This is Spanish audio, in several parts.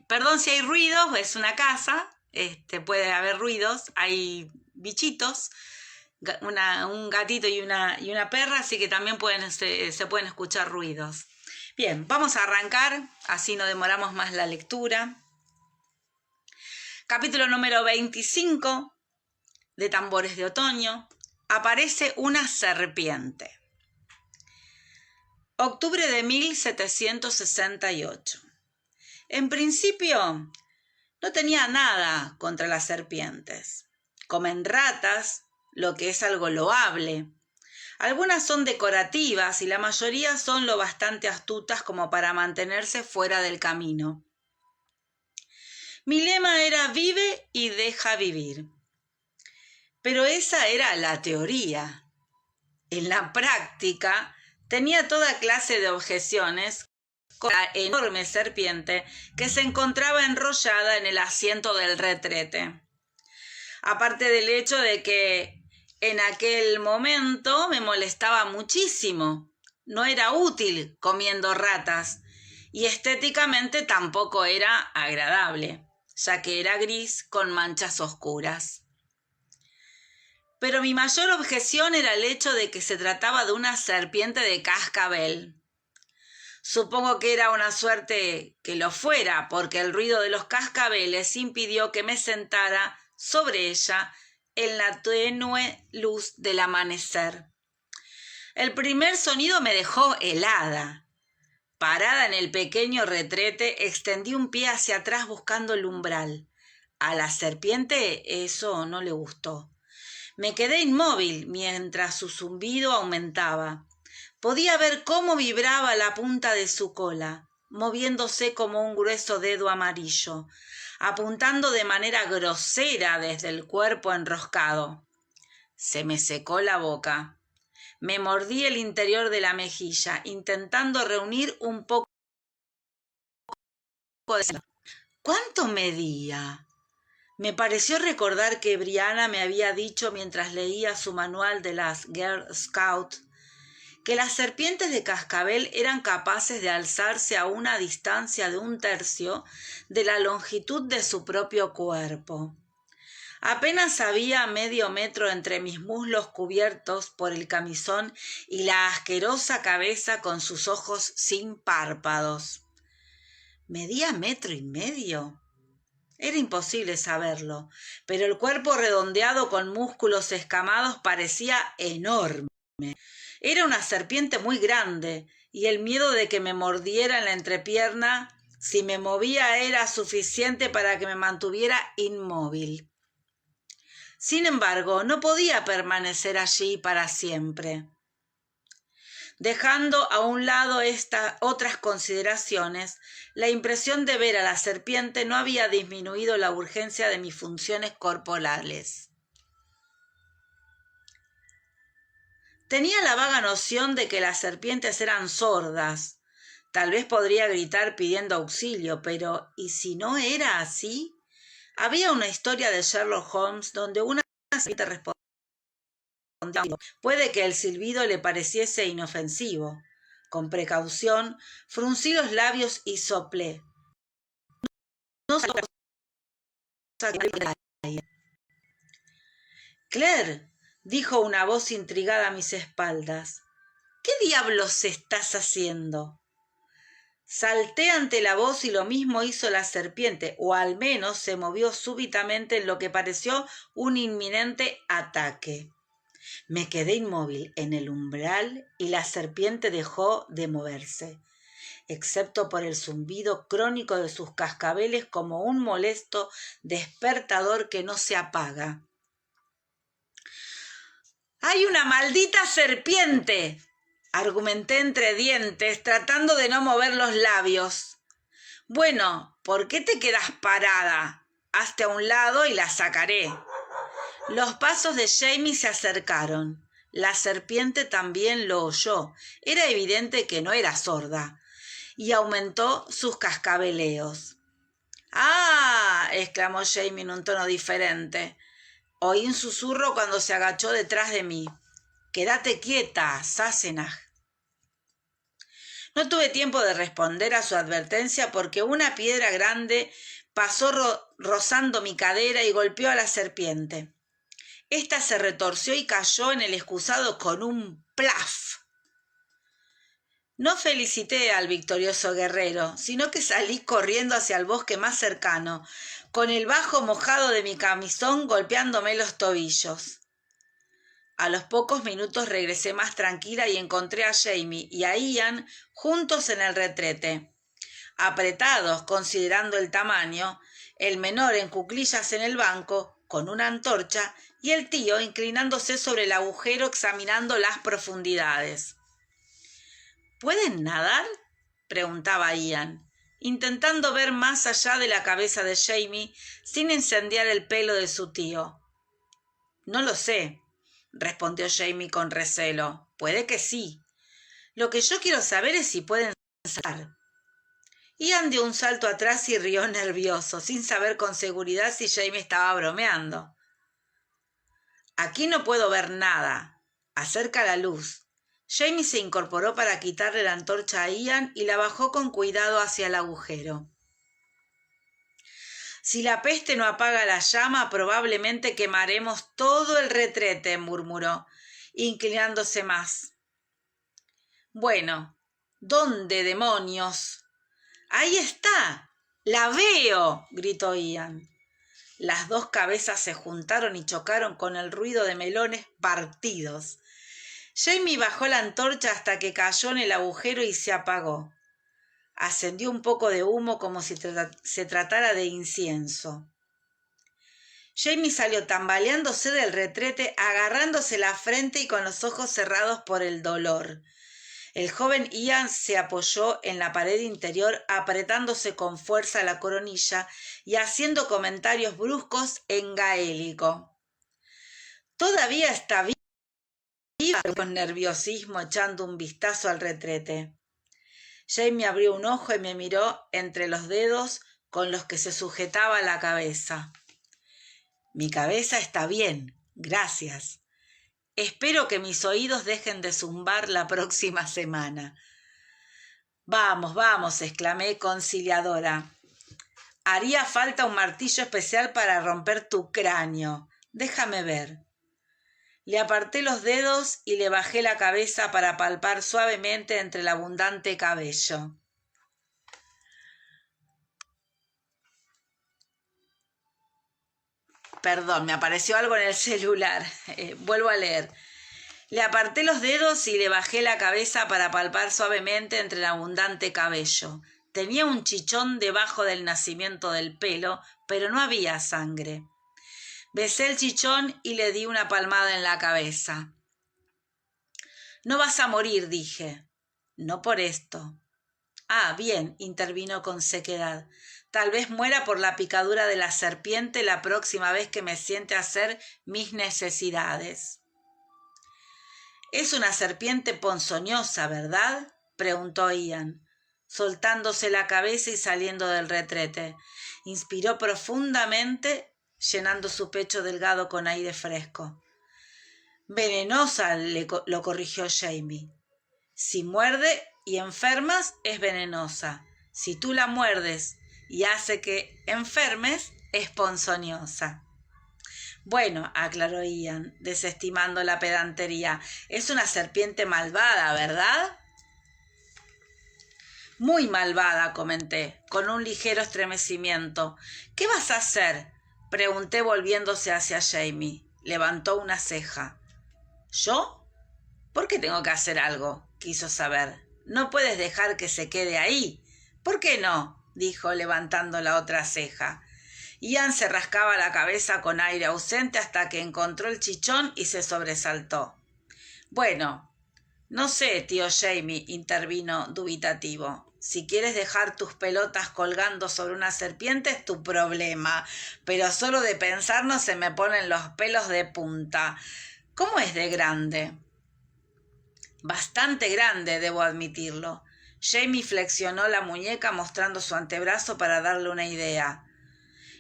Perdón si hay ruidos, es una casa, puede haber ruidos, hay bichitos, un gatito y una perra, así que también se pueden escuchar ruidos. Bien, vamos a arrancar, así no demoramos más la lectura. Capítulo número 25 de Tambores de Otoño. Aparece una serpiente. Octubre de 1768. En principio, no tenía nada contra las serpientes. Comen ratas, lo que es algo loable. Algunas son decorativas y la mayoría son lo bastante astutas como para mantenerse fuera del camino. Mi lema era vive y deja vivir. Pero esa era la teoría. En la práctica, tenía toda clase de objeciones con la enorme serpiente que se encontraba enrollada en el asiento del retrete. Aparte del hecho de que en aquel momento me molestaba muchísimo. No era útil comiendo ratas y estéticamente tampoco era agradable, ya que era gris con manchas oscuras. Pero mi mayor objeción era el hecho de que se trataba de una serpiente de cascabel. Supongo que era una suerte que lo fuera, porque el ruido de los cascabeles impidió que me sentara sobre ella en la tenue luz del amanecer. El primer sonido me dejó helada. Parada en el pequeño retrete, extendí un pie hacia atrás buscando el umbral. A la serpiente eso no le gustó. Me quedé inmóvil mientras su zumbido aumentaba. Podía ver cómo vibraba la punta de su cola, moviéndose como un grueso dedo amarillo, apuntando de manera grosera desde el cuerpo enroscado. Se me secó la boca. Me mordí el interior de la mejilla, intentando reunir un poco de... ¿Cuánto medía? Me pareció recordar que Brianna me había dicho mientras leía su manual de las Girl Scouts que las serpientes de cascabel eran capaces de alzarse a una distancia de 1/3 de la longitud de su propio cuerpo. Apenas había medio metro entre mis muslos cubiertos por el camisón y la asquerosa cabeza con sus ojos sin párpados. ¿Medía 1,5 metros? Era imposible saberlo, pero el cuerpo redondeado con músculos escamados parecía enorme. Era una serpiente muy grande, y el miedo de que me mordiera en la entrepierna, si me movía, era suficiente para que me mantuviera inmóvil. Sin embargo, no podía permanecer allí para siempre. Dejando a un lado estas otras consideraciones, la impresión de ver a la serpiente no había disminuido la urgencia de mis funciones corporales. Tenía la vaga noción de que las serpientes eran sordas. Tal vez podría gritar pidiendo auxilio, pero ¿y si no era así? Había una historia de Sherlock Holmes donde una serpiente respondía. Puede que el silbido le pareciese inofensivo. Con precaución, fruncí los labios y soplé. No sé Claire, dijo una voz intrigada a mis espaldas. ¿Qué diablos estás haciendo? Salté ante la voz y lo mismo hizo la serpiente, o al menos se movió súbitamente en lo que pareció un inminente ataque. Me quedé inmóvil en el umbral y la serpiente dejó de moverse, excepto por el zumbido crónico de sus cascabeles como un molesto despertador que no se apaga. ¡Hay una maldita serpiente!, argumenté entre dientes, tratando de no mover los labios. Bueno, ¿por qué te quedas parada? Hazte a un lado y la sacaré. Los pasos de Jamie se acercaron. La serpiente también lo oyó. Era evidente que no era sorda. Y aumentó sus cascabeleos. ¡Ah!, exclamó Jamie en un tono diferente. Oí un susurro cuando se agachó detrás de mí. «Quédate quieta, Sassenach». No tuve tiempo de responder a su advertencia porque una piedra grande pasó rozando mi cadera y golpeó a la serpiente. Esta se retorció y cayó en el excusado con un plaf. No felicité al victorioso guerrero, sino que salí corriendo hacia el bosque más cercano, con el bajo mojado de mi camisón golpeándome los tobillos. A los pocos minutos regresé más tranquila y encontré a Jamie y a Ian juntos en el retrete. Apretados, considerando el tamaño, el menor en cuclillas en el banco, con una antorcha, y el tío inclinándose sobre el agujero examinando las profundidades. ¿Pueden nadar?, preguntaba Ian, intentando ver más allá de la cabeza de Jamie sin incendiar el pelo de su tío. No lo sé, respondió Jamie con recelo. Puede que sí. Lo que yo quiero saber es si pueden saltar. Ian dio un salto atrás y rió nervioso, sin saber con seguridad si Jamie estaba bromeando. Aquí no puedo ver nada. Acerca la luz. Jamie se incorporó para quitarle la antorcha a Ian y la bajó con cuidado hacia el agujero. Si la peste no apaga la llama, probablemente quemaremos todo el retrete, murmuró, inclinándose más. Bueno, ¿dónde demonios? ¡Ahí está! ¡La veo!, gritó Ian. Las dos cabezas se juntaron y chocaron con el ruido de melones partidos. Jamie bajó la antorcha hasta que cayó en el agujero y se apagó. Ascendió un poco de humo como si se tratara de incienso. Jamie salió tambaleándose del retrete, agarrándose la frente y con los ojos cerrados por el dolor. El joven Ian se apoyó en la pared interior, apretándose con fuerza la coronilla y haciendo comentarios bruscos en gaélico. «Todavía está viva», con nerviosismo, echando un vistazo al retrete. Jamie abrió un ojo y me miró entre los dedos con los que se sujetaba la cabeza. «Mi cabeza está bien, gracias. Espero que mis oídos dejen de zumbar la próxima semana». «Vamos, vamos», exclamé conciliadora. «Haría falta un martillo especial para romper tu cráneo. Déjame ver». Le aparté los dedos y le bajé la cabeza para palpar suavemente entre el abundante cabello. Perdón, me apareció algo en el celular. Vuelvo a leer. Le aparté los dedos y le bajé la cabeza para palpar suavemente entre el abundante cabello. Tenía un chichón debajo del nacimiento del pelo, pero no había sangre. Besé el chichón y le di una palmada en la cabeza. «No vas a morir», dije. «No por esto». «Ah, bien», intervino con sequedad. «Tal vez muera por la picadura de la serpiente la próxima vez que me siente a hacer mis necesidades». «Es una serpiente ponzoñosa, ¿verdad?», preguntó Ian, soltándose la cabeza y saliendo del retrete. Inspiró profundamente, llenando su pecho delgado con aire fresco. «Venenosa», lo corrigió Jamie. «Si muerde y enfermas, es venenosa. Si tú la muerdes y hace que enfermes, es ponzoñosa». «Bueno», aclaró Ian, desestimando la pedantería, «es una serpiente malvada, ¿verdad?». «Muy malvada», comenté, con un ligero estremecimiento. «¿Qué vas a hacer?», pregunté volviéndose hacia Jamie. Levantó una ceja. «¿Yo? ¿Por qué tengo que hacer algo?», quiso saber. «No puedes dejar que se quede ahí». «¿Por qué no?», dijo, levantando la otra ceja. Ian se rascaba la cabeza con aire ausente hasta que encontró el chichón y se sobresaltó. «Bueno, no sé, tío Jamie», intervino dubitativo. «Si quieres dejar tus pelotas colgando sobre una serpiente es tu problema, pero solo de pensarlo se me ponen los pelos de punta. ¿Cómo es de grande?». «Bastante grande, debo admitirlo». Jamie flexionó la muñeca mostrando su antebrazo para darle una idea.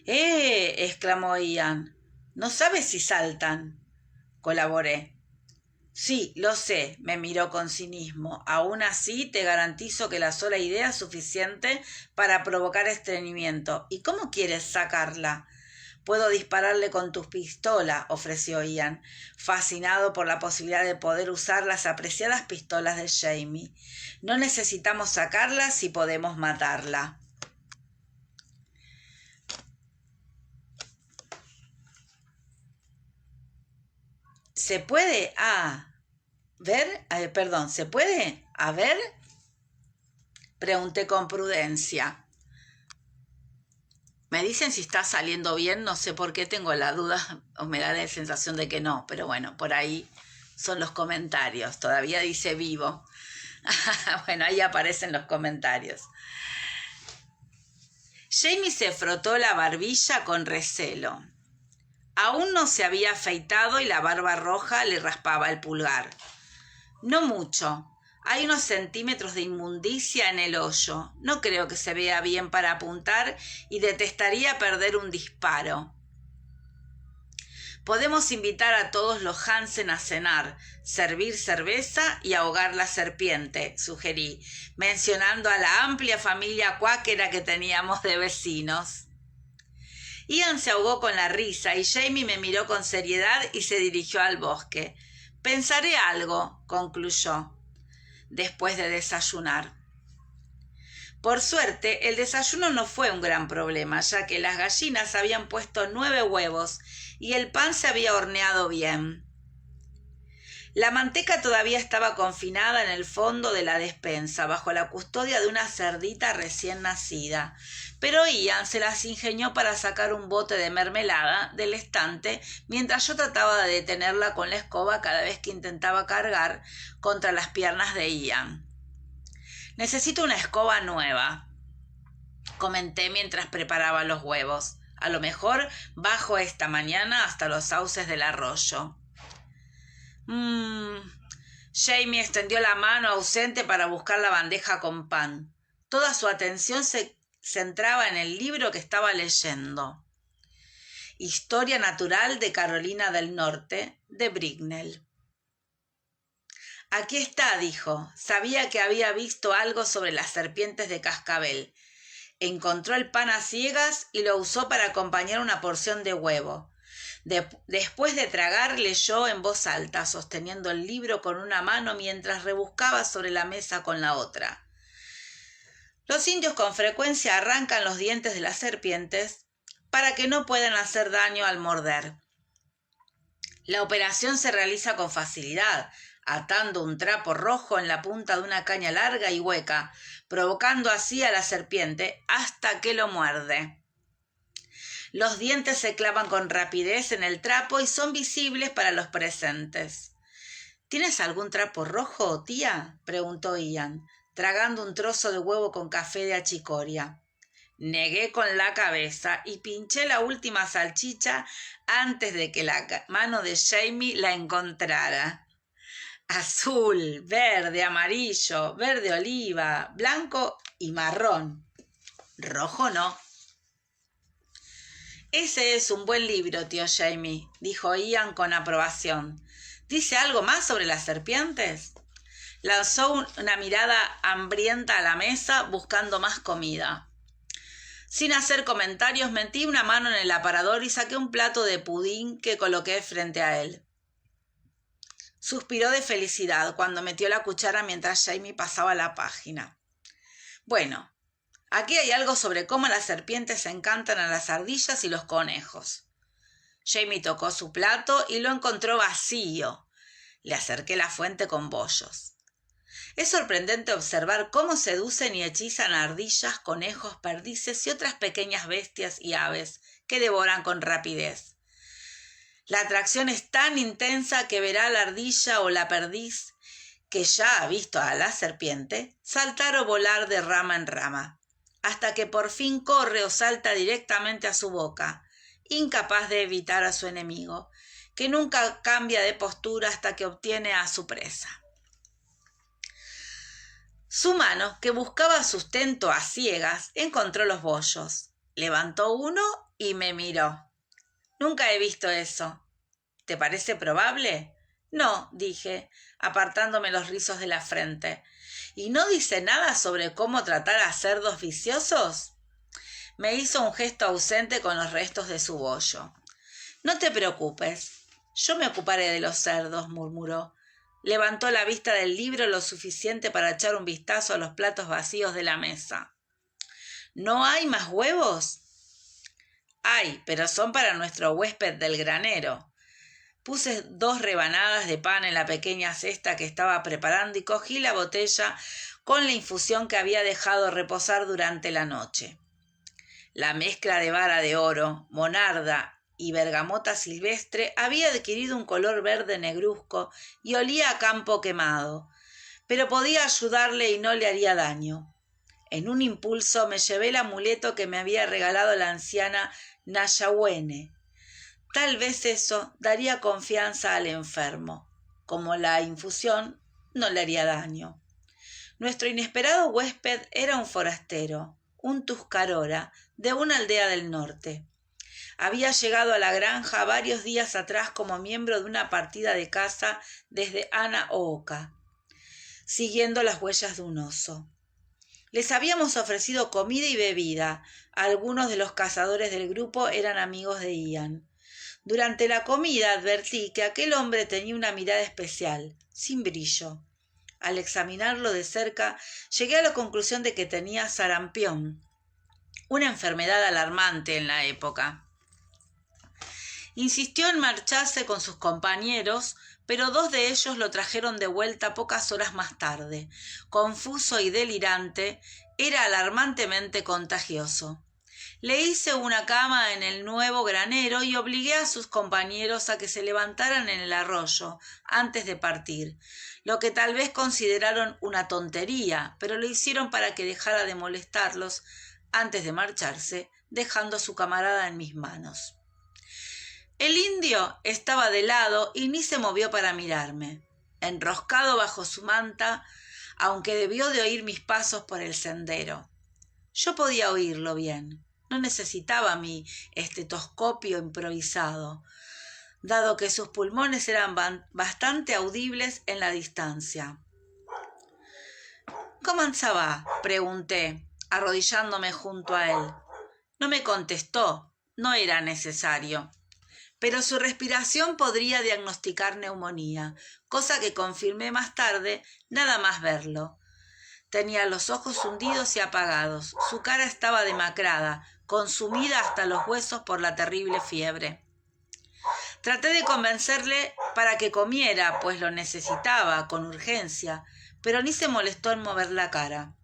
«¡Eh!», exclamó Ian. «¿No sabes si saltan?». Colaboré. Sí, lo sé, me miró con cinismo. Aún así, te garantizo que la sola idea es suficiente para provocar estreñimiento. ¿Y cómo quieres sacarla? Puedo dispararle con tu pistola, ofreció Ian, fascinado por la posibilidad de poder usar las apreciadas pistolas de Jamie. No necesitamos sacarla si podemos matarla. ¿Se puede? Perdón, ¿se puede? A ver, pregunté con prudencia. Me dicen si está saliendo bien, no sé por qué tengo la duda, o me da la sensación de que no, pero bueno, por ahí son los comentarios, todavía dice vivo. Bueno, ahí aparecen los comentarios. Jamie se frotó la barbilla con recelo. Aún no se había afeitado y la barba roja le raspaba el pulgar. No mucho. Hay unos centímetros de inmundicia en el hoyo. No creo que se vea bien para apuntar y detestaría perder un disparo. Podemos invitar a todos los Hansen a cenar, servir cerveza y ahogar la serpiente, sugerí, mencionando a la amplia familia cuáquera que teníamos de vecinos. Ian se ahogó con la risa y Jamie me miró con seriedad y se dirigió al bosque. Pensaré algo, concluyó, después de desayunar. Por suerte, el desayuno no fue un gran problema, ya que las gallinas habían puesto 9 huevos y el pan se había horneado bien. La manteca todavía estaba confinada en el fondo de la despensa, bajo la custodia de una cerdita recién nacida, pero Ian se las ingenió para sacar un bote de mermelada del estante mientras yo trataba de detenerla con la escoba cada vez que intentaba cargar contra las piernas de Ian. Necesito una escoba nueva, comenté mientras preparaba los huevos. A lo mejor bajo esta mañana hasta los sauces del arroyo. Jamie extendió la mano ausente para buscar la bandeja con pan. Toda su atención se centraba en el libro que estaba leyendo. Historia natural de Carolina del Norte, de Brignell. Aquí está, dijo. Sabía que había visto algo sobre las serpientes de cascabel. Encontró el pan a ciegas y lo usó para acompañar una porción de huevo. Después de tragar, leyó en voz alta, sosteniendo el libro con una mano mientras rebuscaba sobre la mesa con la otra. Los indios con frecuencia arrancan los dientes de las serpientes para que no puedan hacer daño al morder. La operación se realiza con facilidad, atando un trapo rojo en la punta de una caña larga y hueca, provocando así a la serpiente hasta que lo muerde. Los dientes se clavan con rapidez en el trapo y son visibles para los presentes. ¿Tienes algún trapo rojo, tía?, preguntó Ian, tragando un trozo de huevo con café de achicoria. Negué con la cabeza y pinché la última salchicha antes de que la mano de Jamie la encontrara. Azul, verde, amarillo, verde oliva, blanco y marrón. Rojo no. Ese es un buen libro, tío Jamie, dijo Ian con aprobación. ¿Dice algo más sobre las serpientes? Lanzó una mirada hambrienta a la mesa buscando más comida. Sin hacer comentarios, metí una mano en el aparador y saqué un plato de pudín que coloqué frente a él. Suspiró de felicidad cuando metió la cuchara mientras Jamie pasaba la página. Bueno, aquí hay algo sobre cómo las serpientes encantan a las ardillas y los conejos. Jamie tocó su plato y lo encontró vacío. Le acerqué la fuente con bollos. Es sorprendente observar cómo seducen y hechizan a ardillas, conejos, perdices y otras pequeñas bestias y aves que devoran con rapidez. La atracción es tan intensa que verá a la ardilla o la perdiz, que ya ha visto a la serpiente, saltar o volar de rama en rama, hasta que por fin corre o salta directamente a su boca, incapaz de evitar a su enemigo, que nunca cambia de postura hasta que obtiene a su presa. Su mano, que buscaba sustento a ciegas, encontró los bollos. Levantó uno y me miró. Nunca he visto eso. ¿Te parece probable? No, dije, apartándome los rizos de la frente. ¿Y no dice nada sobre cómo tratar a cerdos viciosos? Me hizo un gesto ausente con los restos de su bollo. No te preocupes, yo me ocuparé de los cerdos, murmuró. Levantó la vista del libro lo suficiente para echar un vistazo a los platos vacíos de la mesa. ¿No hay más huevos? Hay, pero son para nuestro huésped del granero. Puse 2 rebanadas de pan en la pequeña cesta que estaba preparando y cogí la botella con la infusión que había dejado reposar durante la noche. La mezcla de vara de oro, monarda y bergamota silvestre había adquirido un color verde negruzco y olía a campo quemado, pero podía ayudarle y no le haría daño. En un impulso me llevé el amuleto que me había regalado la anciana Nayawene. Tal vez eso daría confianza al enfermo. Como la infusión no le haría daño. Nuestro inesperado huésped era un forastero, un tuscarora, de una aldea del norte. Había llegado a la granja varios días atrás como miembro de una partida de caza desde Ana-Ooka, siguiendo las huellas de un oso. Les habíamos ofrecido comida y bebida. Algunos de los cazadores del grupo eran amigos de Ian. Durante la comida advertí que aquel hombre tenía una mirada especial, sin brillo. Al examinarlo de cerca, llegué a la conclusión de que tenía sarampión, una enfermedad alarmante en la época. Insistió en marcharse con sus compañeros, pero 2 de ellos lo trajeron de vuelta pocas horas más tarde. Confuso y delirante, era alarmantemente contagioso. Le hice una cama en el nuevo granero y obligué a sus compañeros a que se levantaran en el arroyo antes de partir, lo que tal vez consideraron una tontería, pero lo hicieron para que dejara de molestarlos antes de marcharse, dejando a su camarada en mis manos. El indio estaba de lado y ni se movió para mirarme, enroscado bajo su manta, aunque debió de oír mis pasos por el sendero. Yo podía oírlo bien. No necesitaba mi estetoscopio improvisado, dado que sus pulmones eran bastante audibles en la distancia. «¿Cómo ça va?», pregunté, arrodillándome junto a él. No me contestó, no era necesario. Pero su respiración podría diagnosticar neumonía, cosa que confirmé más tarde, nada más verlo. Tenía los ojos hundidos y apagados, su cara estaba demacrada, consumida hasta los huesos por la terrible fiebre. Traté de convencerle para que comiera, pues lo necesitaba con urgencia, pero ni se molestó en mover la cara.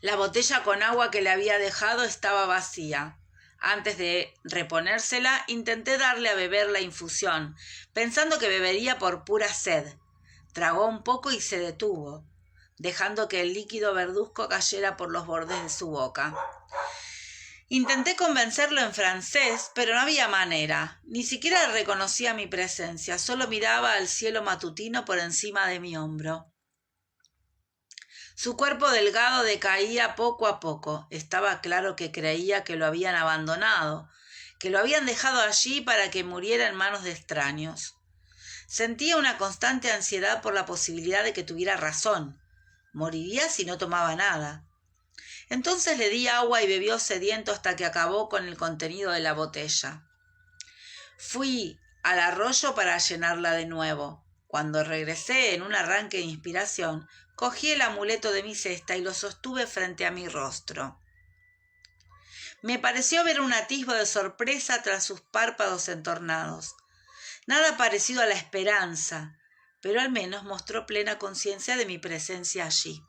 La botella con agua que le había dejado estaba vacía. Antes de reponérsela, intenté darle a beber la infusión, pensando que bebería por pura sed. Tragó un poco y se detuvo, dejando que el líquido verduzco cayera por los bordes de su boca. Intenté convencerlo en francés, pero no había manera. Ni siquiera reconocía mi presencia, solo miraba al cielo matutino por encima de mi hombro. Su cuerpo delgado decaía poco a poco. Estaba claro que creía que lo habían abandonado, que lo habían dejado allí para que muriera en manos de extraños. Sentía una constante ansiedad por la posibilidad de que tuviera razón. Moriría si no tomaba nada. Entonces le di agua y bebió sediento hasta que acabó con el contenido de la botella. Fui al arroyo para llenarla de nuevo. Cuando regresé en un arranque de inspiración, cogí el amuleto de mi cesta y lo sostuve frente a mi rostro. Me pareció ver un atisbo de sorpresa tras sus párpados entornados. Nada parecido a la esperanza, pero al menos mostró plena conciencia de mi presencia allí.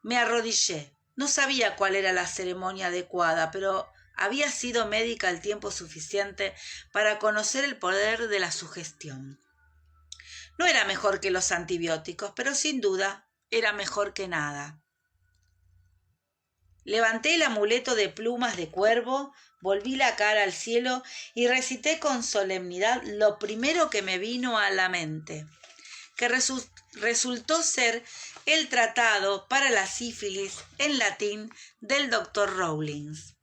Me arrodillé. No sabía cuál era la ceremonia adecuada, pero había sido médica el tiempo suficiente para conocer el poder de la sugestión. No era mejor que los antibióticos, pero sin duda era mejor que nada. Levanté el amuleto de plumas de cuervo, volví la cara al cielo y recité con solemnidad lo primero que me vino a la mente, que resultó ser el tratado para la sífilis en latín del doctor Rawlings.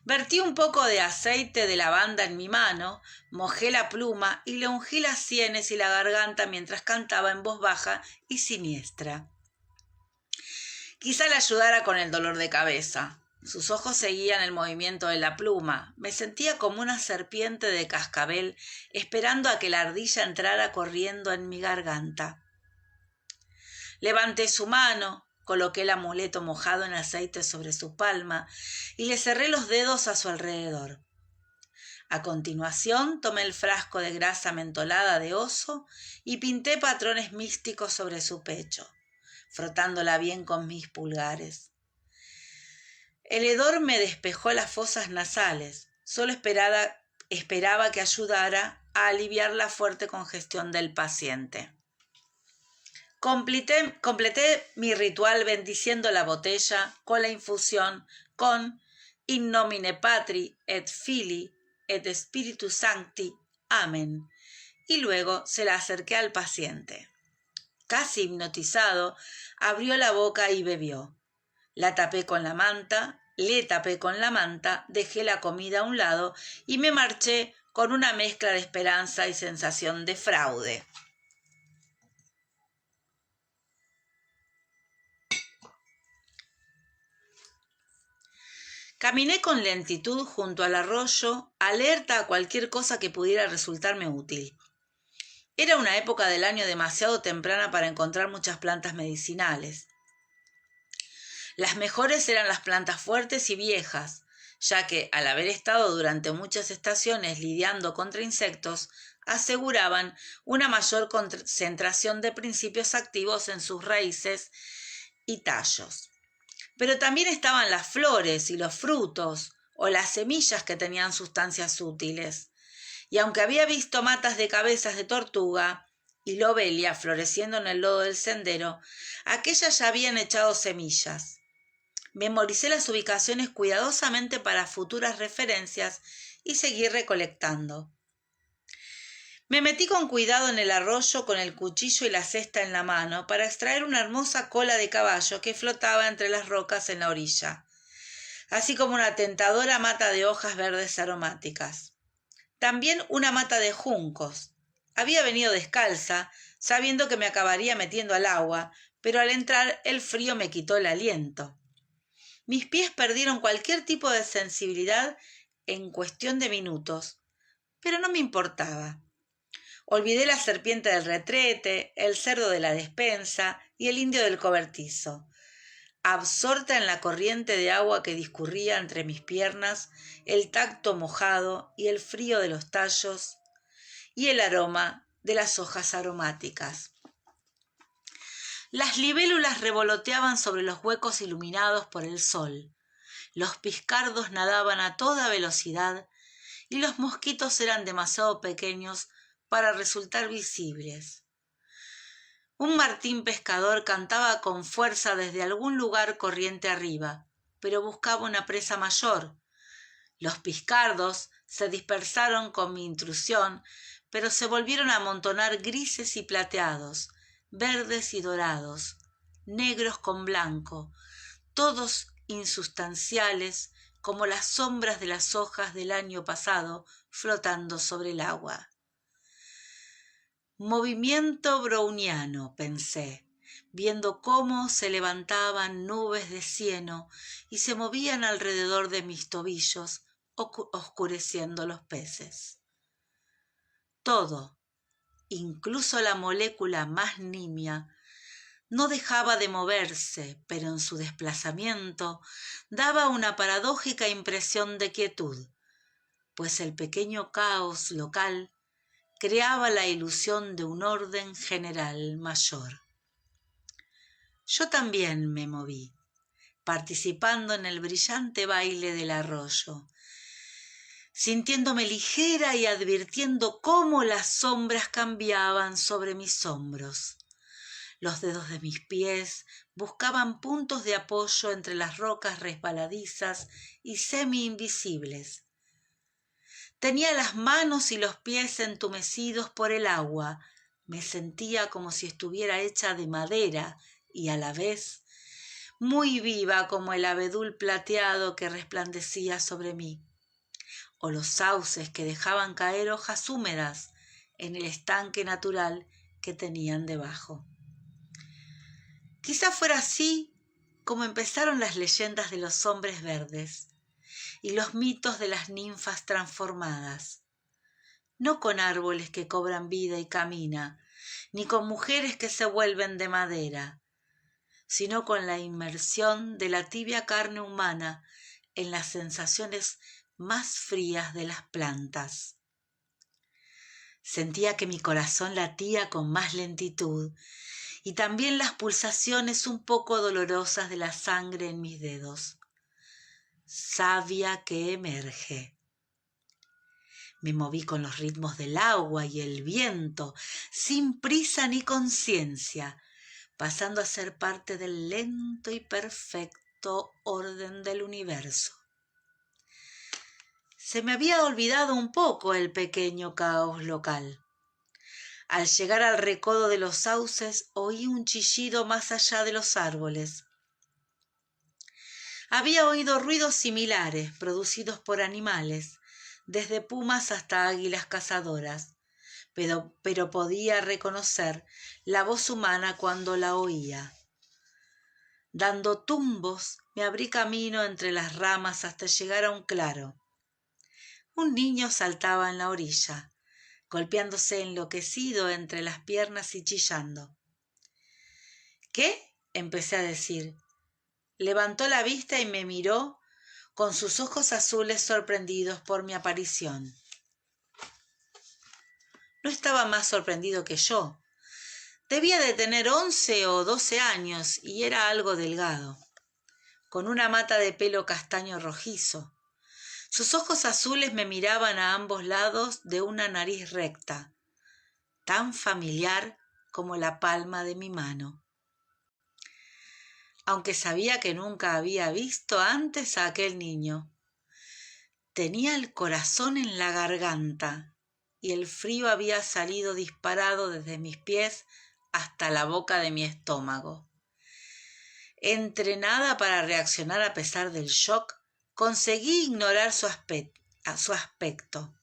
Vertí un poco de aceite de lavanda en mi mano, mojé la pluma y le ungí las sienes y la garganta mientras cantaba en voz baja y siniestra. Quizá le ayudara con el dolor de cabeza. Sus ojos seguían el movimiento de la pluma. Me sentía como una serpiente de cascabel esperando a que la ardilla entrara corriendo en mi garganta. Levanté su mano, coloqué el amuleto mojado en aceite sobre su palma y le cerré los dedos a su alrededor. A continuación tomé el frasco de grasa mentolada de oso y pinté patrones místicos sobre su pecho, frotándola bien con mis pulgares. El hedor me despejó las fosas nasales. Solo esperaba que ayudara a aliviar la fuerte congestión del paciente. Completé mi ritual bendiciendo la botella con la infusión con In nomine Patri et Filii et Spiritus Sancti. Amén. Y luego se la acerqué al paciente. Casi hipnotizado, abrió la boca y bebió. Le tapé con la manta, dejé la comida a un lado y me marché con una mezcla de esperanza y sensación de fraude. Caminé con lentitud junto al arroyo, alerta a cualquier cosa que pudiera resultarme útil. Era una época del año demasiado temprana para encontrar muchas plantas medicinales. Las mejores eran las plantas fuertes y viejas, ya que, al haber estado durante muchas estaciones lidiando contra insectos, aseguraban una mayor concentración de principios activos en sus raíces y tallos. Pero también estaban las flores y los frutos, o las semillas que tenían sustancias útiles. Y aunque había visto matas de cabezas de tortuga y lobelia floreciendo en el lodo del sendero, aquellas ya habían echado semillas. Memoricé las ubicaciones cuidadosamente para futuras referencias y seguí recolectando. Me metí con cuidado en el arroyo con el cuchillo y la cesta en la mano para extraer una hermosa cola de caballo que flotaba entre las rocas en la orilla, así como una tentadora mata de hojas verdes aromáticas. También una mata de juncos. Había venido descalza, sabiendo que me acabaría metiendo al agua, pero al entrar el frío me quitó el aliento. Mis pies perdieron cualquier tipo de sensibilidad en cuestión de minutos, pero no me importaba. Olvidé la serpiente del retrete, el cerdo de la despensa y el indio del cobertizo. Absorta en la corriente de agua que discurría entre mis piernas, el tacto mojado y el frío de los tallos y el aroma de las hojas aromáticas. Las libélulas revoloteaban sobre los huecos iluminados por el sol. Los piscardos nadaban a toda velocidad y los mosquitos eran demasiado pequeños para resultar visibles. Un martín pescador cantaba con fuerza desde algún lugar corriente arriba, pero buscaba una presa mayor. Los piscardos se dispersaron con mi intrusión, pero se volvieron a amontonar grises y plateados, verdes y dorados, negros con blanco, todos insustanciales como las sombras de las hojas del año pasado flotando sobre el agua. Movimiento browniano, pensé, viendo cómo se levantaban nubes de cieno y se movían alrededor de mis tobillos, oscureciendo los peces. Todo, incluso la molécula más nimia, no dejaba de moverse, pero en su desplazamiento daba una paradójica impresión de quietud, pues el pequeño caos local creaba la ilusión de un orden general mayor. Yo también me moví, participando en el brillante baile del arroyo, sintiéndome ligera y advirtiendo cómo las sombras cambiaban sobre mis hombros. Los dedos de mis pies buscaban puntos de apoyo entre las rocas resbaladizas y semi-invisibles. Tenía las manos y los pies entumecidos por el agua. Me sentía como si estuviera hecha de madera y a la vez muy viva como el abedul plateado que resplandecía sobre mí, o los sauces que dejaban caer hojas húmedas en el estanque natural que tenían debajo. Quizá fuera así como empezaron las leyendas de los hombres verdes y los mitos de las ninfas transformadas, no con árboles que cobran vida y camina, ni con mujeres que se vuelven de madera, sino con la inmersión de la tibia carne humana en las sensaciones más frías de las plantas. Sentía que mi corazón latía con más lentitud y también las pulsaciones un poco dolorosas de la sangre en mis dedos. Savia que emerge. Me moví con los ritmos del agua y el viento, sin prisa ni conciencia, pasando a ser parte del lento y perfecto orden del universo. Se me había olvidado un poco el pequeño caos local. Al llegar al recodo de los sauces, oí un chillido más allá de los árboles. Había oído ruidos similares, producidos por animales, desde pumas hasta águilas cazadoras, pero podía reconocer la voz humana cuando la oía. Dando tumbos, me abrí camino entre las ramas hasta llegar a un claro. Un niño saltaba en la orilla, golpeándose enloquecido entre las piernas y chillando. ¿Qué? Empecé a decir. Levantó la vista y me miró con sus ojos azules sorprendidos por mi aparición. No estaba más sorprendido que yo. Debía de tener 11 o 12 años y era algo delgado, con una mata de pelo castaño rojizo. Sus ojos azules me miraban a ambos lados de una nariz recta, tan familiar como la palma de mi mano. Aunque sabía que nunca había visto antes a aquel niño. Tenía el corazón en la garganta y el frío había salido disparado desde mis pies hasta la boca de mi estómago. Entrenada para reaccionar a pesar del shock, conseguí ignorar su aspecto.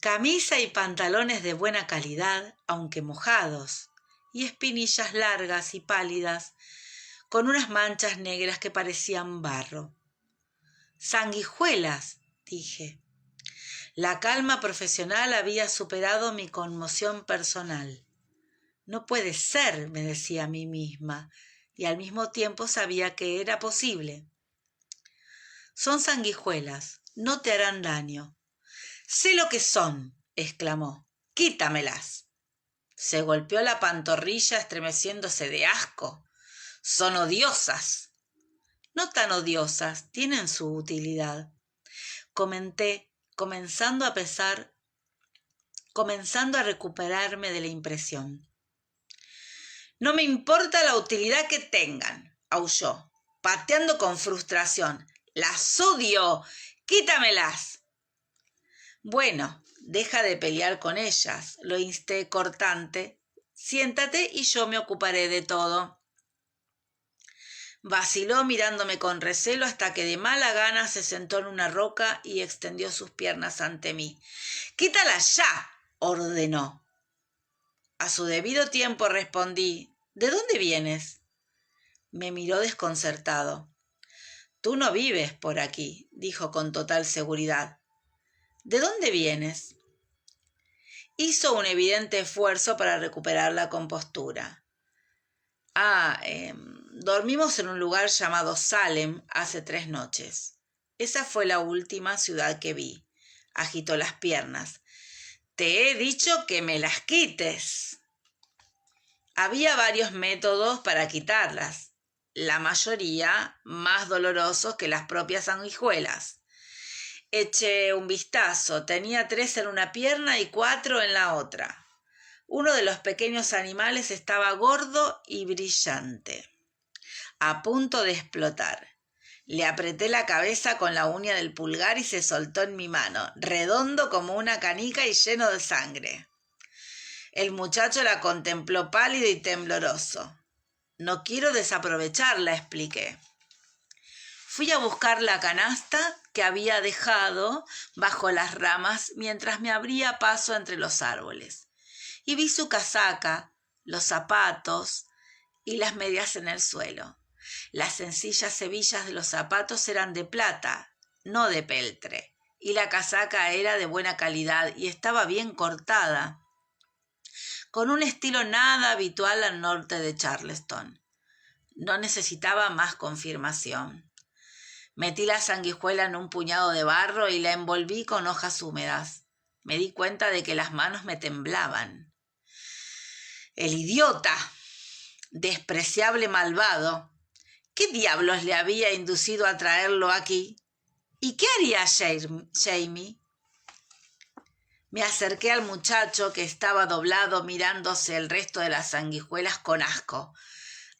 Camisa y pantalones de buena calidad, aunque mojados, y espinillas largas y pálidas, con unas manchas negras que parecían barro. «Sanguijuelas», dije. La calma profesional había superado mi conmoción personal. «No puede ser», me decía a mí misma, y al mismo tiempo sabía que era posible. «Son sanguijuelas, no te harán daño». «Sé lo que son», exclamó. «Quítamelas». Se golpeó la pantorrilla estremeciéndose de asco. «Son odiosas». «No tan odiosas, tienen su utilidad», comenté, comenzando a recuperarme de la impresión. «No me importa la utilidad que tengan», aulló, pateando con frustración. «Las odio. Quítamelas». «Bueno, deja de pelear con ellas», lo insté cortante. «Siéntate y yo me ocuparé de todo». Vaciló mirándome con recelo hasta que de mala gana se sentó en una roca y extendió sus piernas ante mí. «¡Quítala ya!», ordenó. A su debido tiempo respondí. «¿De dónde vienes?». Me miró desconcertado. «Tú no vives por aquí», dijo con total seguridad. «¿De dónde vienes?». Hizo un evidente esfuerzo para recuperar la compostura. Dormimos en un lugar llamado Salem hace 3 noches. Esa fue la última ciudad que vi. Agitó las piernas. «Te he dicho que me las quites». Había varios métodos para quitarlas, la mayoría más dolorosos que las propias sanguijuelas. Eché un vistazo. Tenía 3 en una pierna y 4 en la otra. Uno de los pequeños animales estaba gordo y brillante, a punto de explotar. Le apreté la cabeza con la uña del pulgar y se soltó en mi mano, redondo como una canica y lleno de sangre. El muchacho la contempló pálido y tembloroso. No quiero desaprovecharla, expliqué. Fui a buscar la canasta que había dejado bajo las ramas mientras me abría paso entre los árboles. Y vi su casaca, los zapatos y las medias en el suelo. Las sencillas hebillas de los zapatos eran de plata, no de peltre, y la casaca era de buena calidad y estaba bien cortada, con un estilo nada habitual al norte de Charleston. No necesitaba más confirmación. Metí la sanguijuela en un puñado de barro y la envolví con hojas húmedas. Me di cuenta de que las manos me temblaban. El idiota, despreciable malvado, ¿qué diablos le había inducido a traerlo aquí? ¿Y qué haría Jamie? Me acerqué al muchacho que estaba doblado mirándose el resto de las sanguijuelas con asco.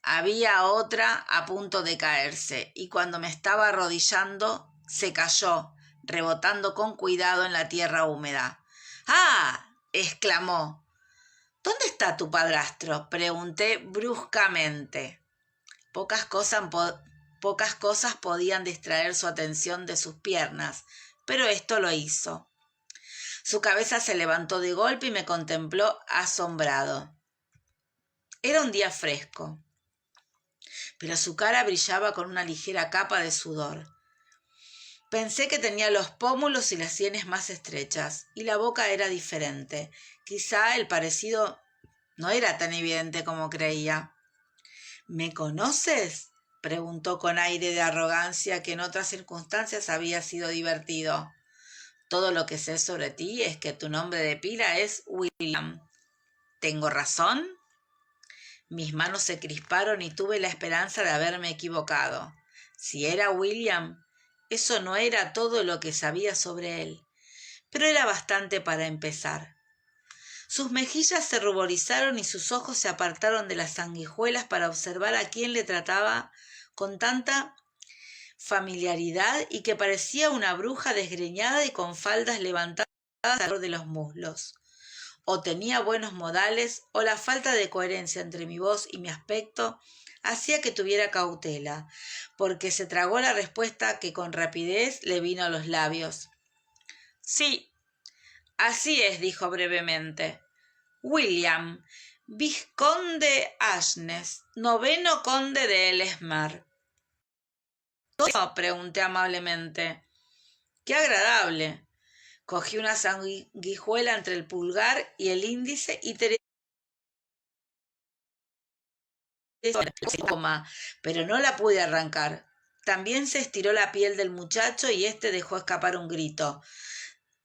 Había otra a punto de caerse y cuando me estaba arrodillando se cayó, rebotando con cuidado en la tierra húmeda. ¡Ah! Exclamó. ¿Dónde está tu padrastro? Pregunté bruscamente. Pocas cosas podían distraer su atención de sus piernas, pero esto lo hizo. Su cabeza se levantó de golpe y me contempló asombrado. Era un día fresco, pero su cara brillaba con una ligera capa de sudor. Pensé que tenía los pómulos y las sienes más estrechas, y la boca era diferente. Quizá el parecido no era tan evidente como creía. ¿Me conoces?, preguntó con aire de arrogancia que en otras circunstancias había sido divertido. Todo lo que sé sobre ti es que tu nombre de pila es William. ¿Tengo razón? Mis manos se crisparon y tuve la esperanza de haberme equivocado. Si era William, eso no era todo lo que sabía sobre él, pero era bastante para empezar. Sus mejillas se ruborizaron y sus ojos se apartaron de las sanguijuelas para observar a quién le trataba con tanta familiaridad y que parecía una bruja desgreñada y con faldas levantadas alrededor de los muslos. O tenía buenos modales o la falta de coherencia entre mi voz y mi aspecto hacía que tuviera cautela, porque se tragó la respuesta que con rapidez le vino a los labios. Sí, así es, dijo brevemente. William, vizconde Ashnes, 9º conde de Ellesmere. No, pregunté amablemente. ¡Qué agradable! Cogí una sanguijuela entre el pulgar y el índice y pero no la pude arrancar. También se estiró la piel del muchacho y éste dejó escapar un grito.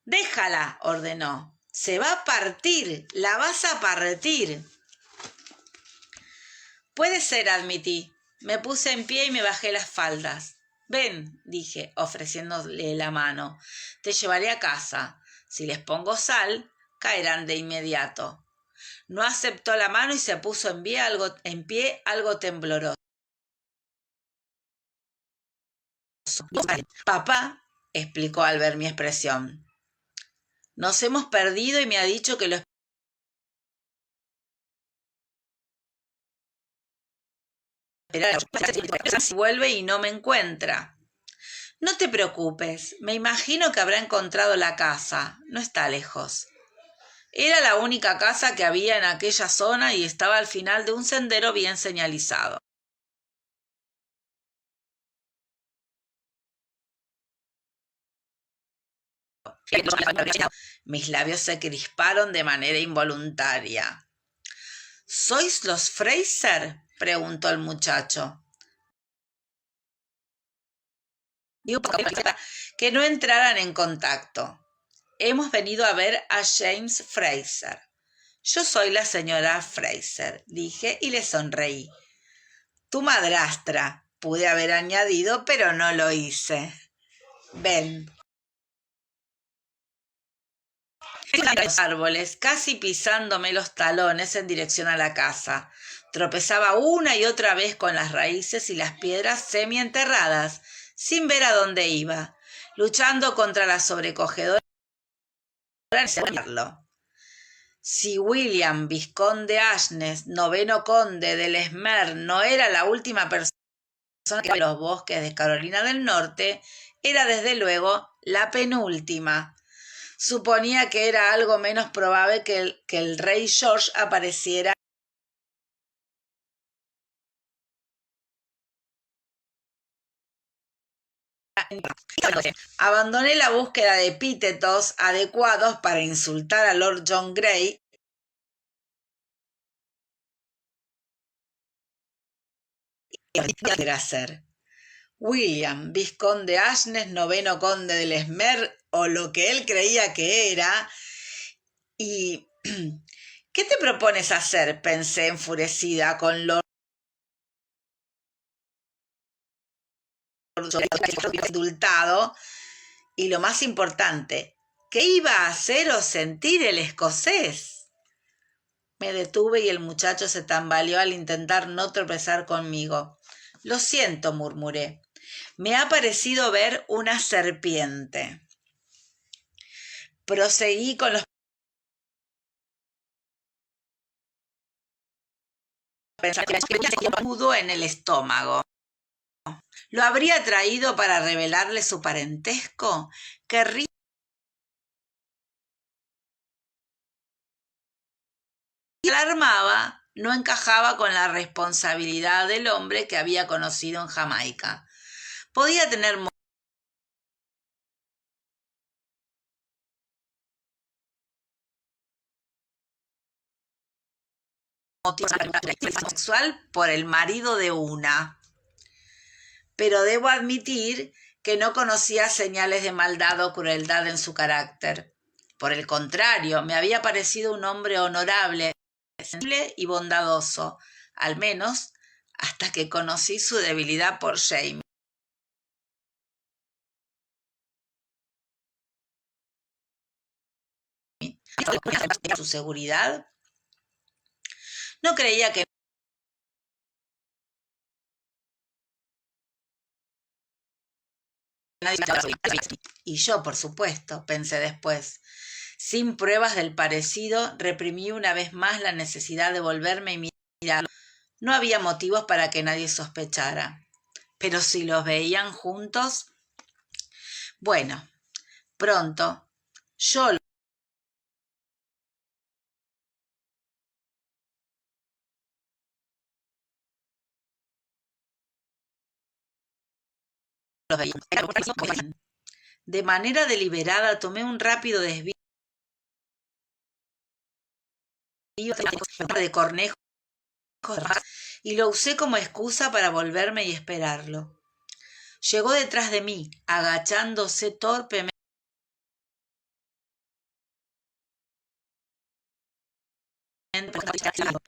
«Déjala», ordenó. «Se va a partir, la vas a partir». «Puede ser», admití. Me puse en pie y me bajé las faldas. «Ven», dije, ofreciéndole la mano. «Te llevaré a casa. Si les pongo sal, caerán de inmediato». No aceptó la mano y se puso en pie algo tembloroso. «Papá», explicó al ver mi expresión, «nos hemos perdido y me ha dicho que lo esperará. Vuelve y no me encuentra». «No te preocupes, me imagino que habrá encontrado la casa. No está lejos». Era la única casa que había en aquella zona y estaba al final de un sendero bien señalizado. Mis labios se crisparon de manera involuntaria. «¿Sois los Fraser?», preguntó el muchacho. Digo que no entraran en contacto. «Hemos venido a ver a James Fraser». «Yo soy la señora Fraser», dije y le sonreí. «Tu madrastra», pude haber añadido, pero no lo hice. «Ven». Los árboles, casi pisándome los talones en dirección a la casa. Tropezaba una y otra vez con las raíces y las piedras semienterradas, sin ver a dónde iba, luchando contra la sobrecogedora. Si William, vizconde Ashnes, noveno conde del Esmer, no era la última persona que en los bosques de Carolina del Norte, era desde luego la penúltima. Suponía que era algo menos probable que el rey George apareciera. Abandoné la búsqueda de epítetos adecuados para insultar a Lord John Grey y hacer. William, vizconde Ashnes, noveno conde del Esmer, o lo que él creía que era. ¿Y qué te propones hacer?, pensé enfurecida con Lord indultado. Y lo más importante, ¿qué iba a hacer o sentir el escocés? Me detuve y el muchacho se tambaleó al intentar no tropezar conmigo. Lo siento, murmuré. Me ha parecido ver una serpiente. Proseguí con los pensamientos mudo en el estómago. ¿Lo habría traído para revelarle su parentesco? ¿Querría? Alarmaba, no encajaba con la responsabilidad del hombre que había conocido en Jamaica. Podía tener motivos sexual por el marido de una, pero debo admitir que no conocía señales de maldad o crueldad en su carácter. Por el contrario, me había parecido un hombre honorable, sensible y bondadoso, al menos hasta que conocí su debilidad por Jamie. Su seguridad. No creía que nadie. Y yo, por supuesto, pensé después. Sin pruebas del parecido, reprimí una vez más la necesidad de volverme y mirarlo. No había motivos para que nadie sospechara. Pero si los veían juntos, bueno, pronto yo los veía. De manera deliberada tomé un rápido desvío de cornejo y lo usé como excusa para volverme y esperarlo. Llegó detrás de mí, agachándose torpemente.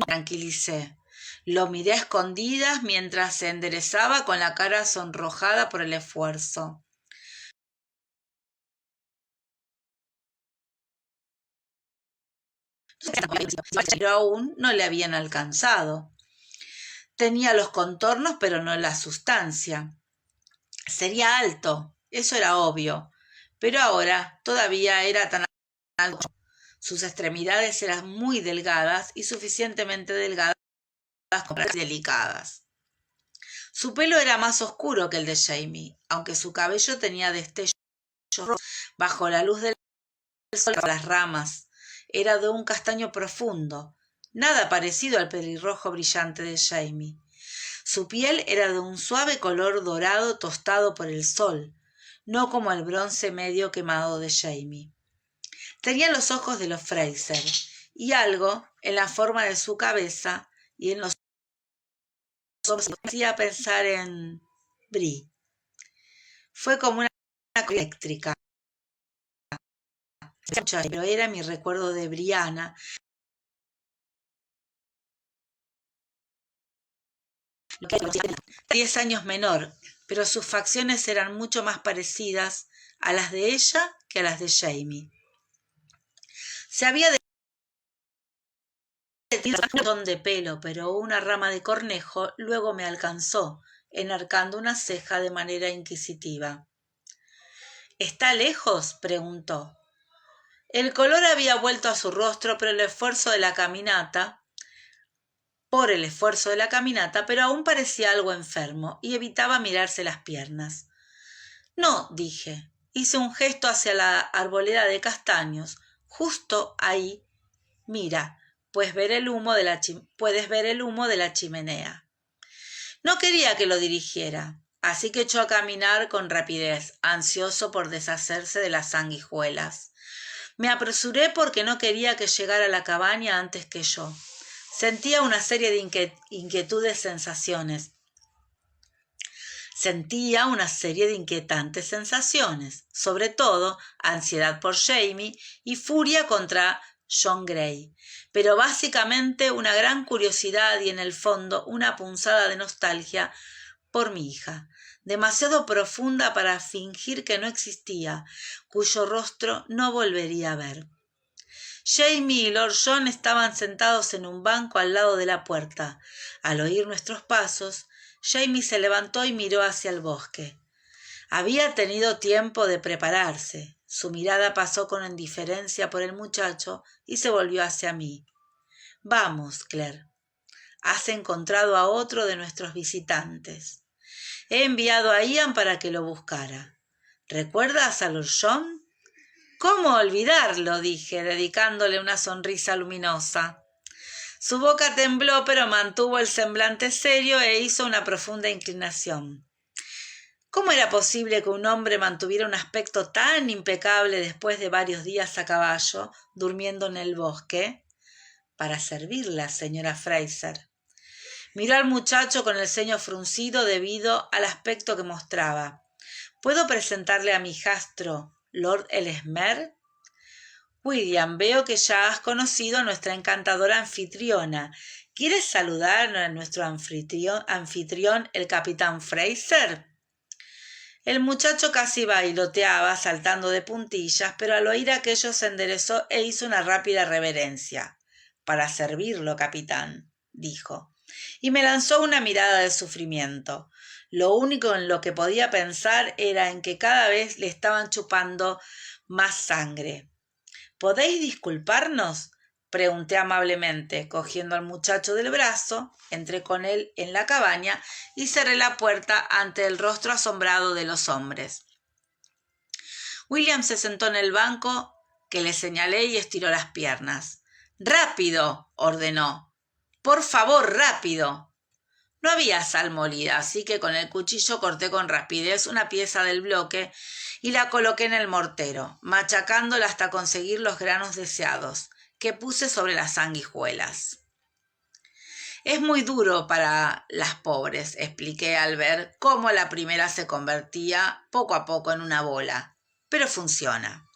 Tranquilicé. Lo miré a escondidas mientras se enderezaba con la cara sonrojada por el esfuerzo. Pero aún no le habían alcanzado. Tenía los contornos, pero no la sustancia. Sería alto, eso era obvio, pero ahora todavía era tan alto. Sus extremidades eran muy delgadas y suficientemente delgadas como para ser delicadas. Su pelo era más oscuro que el de Jamie, aunque su cabello tenía destellos bajo la luz del sol. Las ramas era de un castaño profundo, nada parecido al pelirrojo brillante de Jamie. Su piel era de un suave color dorado tostado por el sol, no como el bronce medio quemado de Jamie. Tenía los ojos de los Fraser y algo en la forma de su cabeza y en los ojos me hacía pensar en Brie. Fue como una eléctrica, pero era mi recuerdo de Brianna, 10 años menor, pero sus facciones eran mucho más parecidas a las de ella que a las de Jamie. Se había detenido un montón de pelo, pero una rama de cornejo luego me alcanzó, enarcando una ceja de manera inquisitiva. ¿Está lejos?, preguntó. El color había vuelto a su rostro, por el esfuerzo de la caminata, pero aún parecía algo enfermo y evitaba mirarse las piernas. No, dije. Hice un gesto hacia la arboleda de castaños. Justo ahí. Mira, puedes ver el humo de la chimenea. No quería que lo dirigiera, así que echó a caminar con rapidez, ansioso por deshacerse de las sanguijuelas. Me apresuré porque no quería que llegara a la cabaña antes que yo. Sentía una serie de inquietantes sensaciones, sobre todo ansiedad por Jamie y furia contra John Gray, pero básicamente una gran curiosidad y en el fondo una punzada de nostalgia por mi hija, demasiado profunda para fingir que no existía, cuyo rostro no volvería a ver. Jamie y Lord John estaban sentados en un banco al lado de la puerta. Al oír nuestros pasos, Jamie se levantó y miró hacia el bosque. Había tenido tiempo de prepararse. Su mirada pasó con indiferencia por el muchacho y se volvió hacia mí. Vamos, Claire. Has encontrado a otro de nuestros visitantes. He enviado a Ian para que lo buscara. ¿Recuerdas a Lord John? ¿Cómo olvidarlo?, dije, dedicándole una sonrisa luminosa. Su boca tembló, pero mantuvo el semblante serio e hizo una profunda inclinación. ¿Cómo era posible que un hombre mantuviera un aspecto tan impecable después de varios días a caballo, durmiendo en el bosque? Para servirla, señora Fraser. Miró al muchacho con el ceño fruncido debido al aspecto que mostraba. ¿Puedo presentarle a mi hijastro, Lord Ellesmere? William, veo que ya has conocido a nuestra encantadora anfitriona. ¿Quieres saludar a nuestro anfitrión, el capitán Fraser? El muchacho casi bailoteaba, saltando de puntillas, pero al oír aquello se enderezó e hizo una rápida reverencia. Para servirlo, capitán, dijo, y me lanzó una mirada de sufrimiento. Lo único en lo que podía pensar era en que cada vez le estaban chupando más sangre. ¿Podéis disculparnos?, pregunté amablemente, cogiendo al muchacho del brazo, entré con él en la cabaña y cerré la puerta ante el rostro asombrado de los hombres. William se sentó en el banco que le señalé y estiró las piernas. «¡Rápido!», ordenó. «Por favor, rápido». No había sal molida, así que con el cuchillo corté con rapidez una pieza del bloque y la coloqué en el mortero, machacándola hasta conseguir los granos deseados, que puse sobre las sanguijuelas. Es muy duro para las pobres, expliqué al ver cómo la primera se convertía poco a poco en una bola, pero funciona.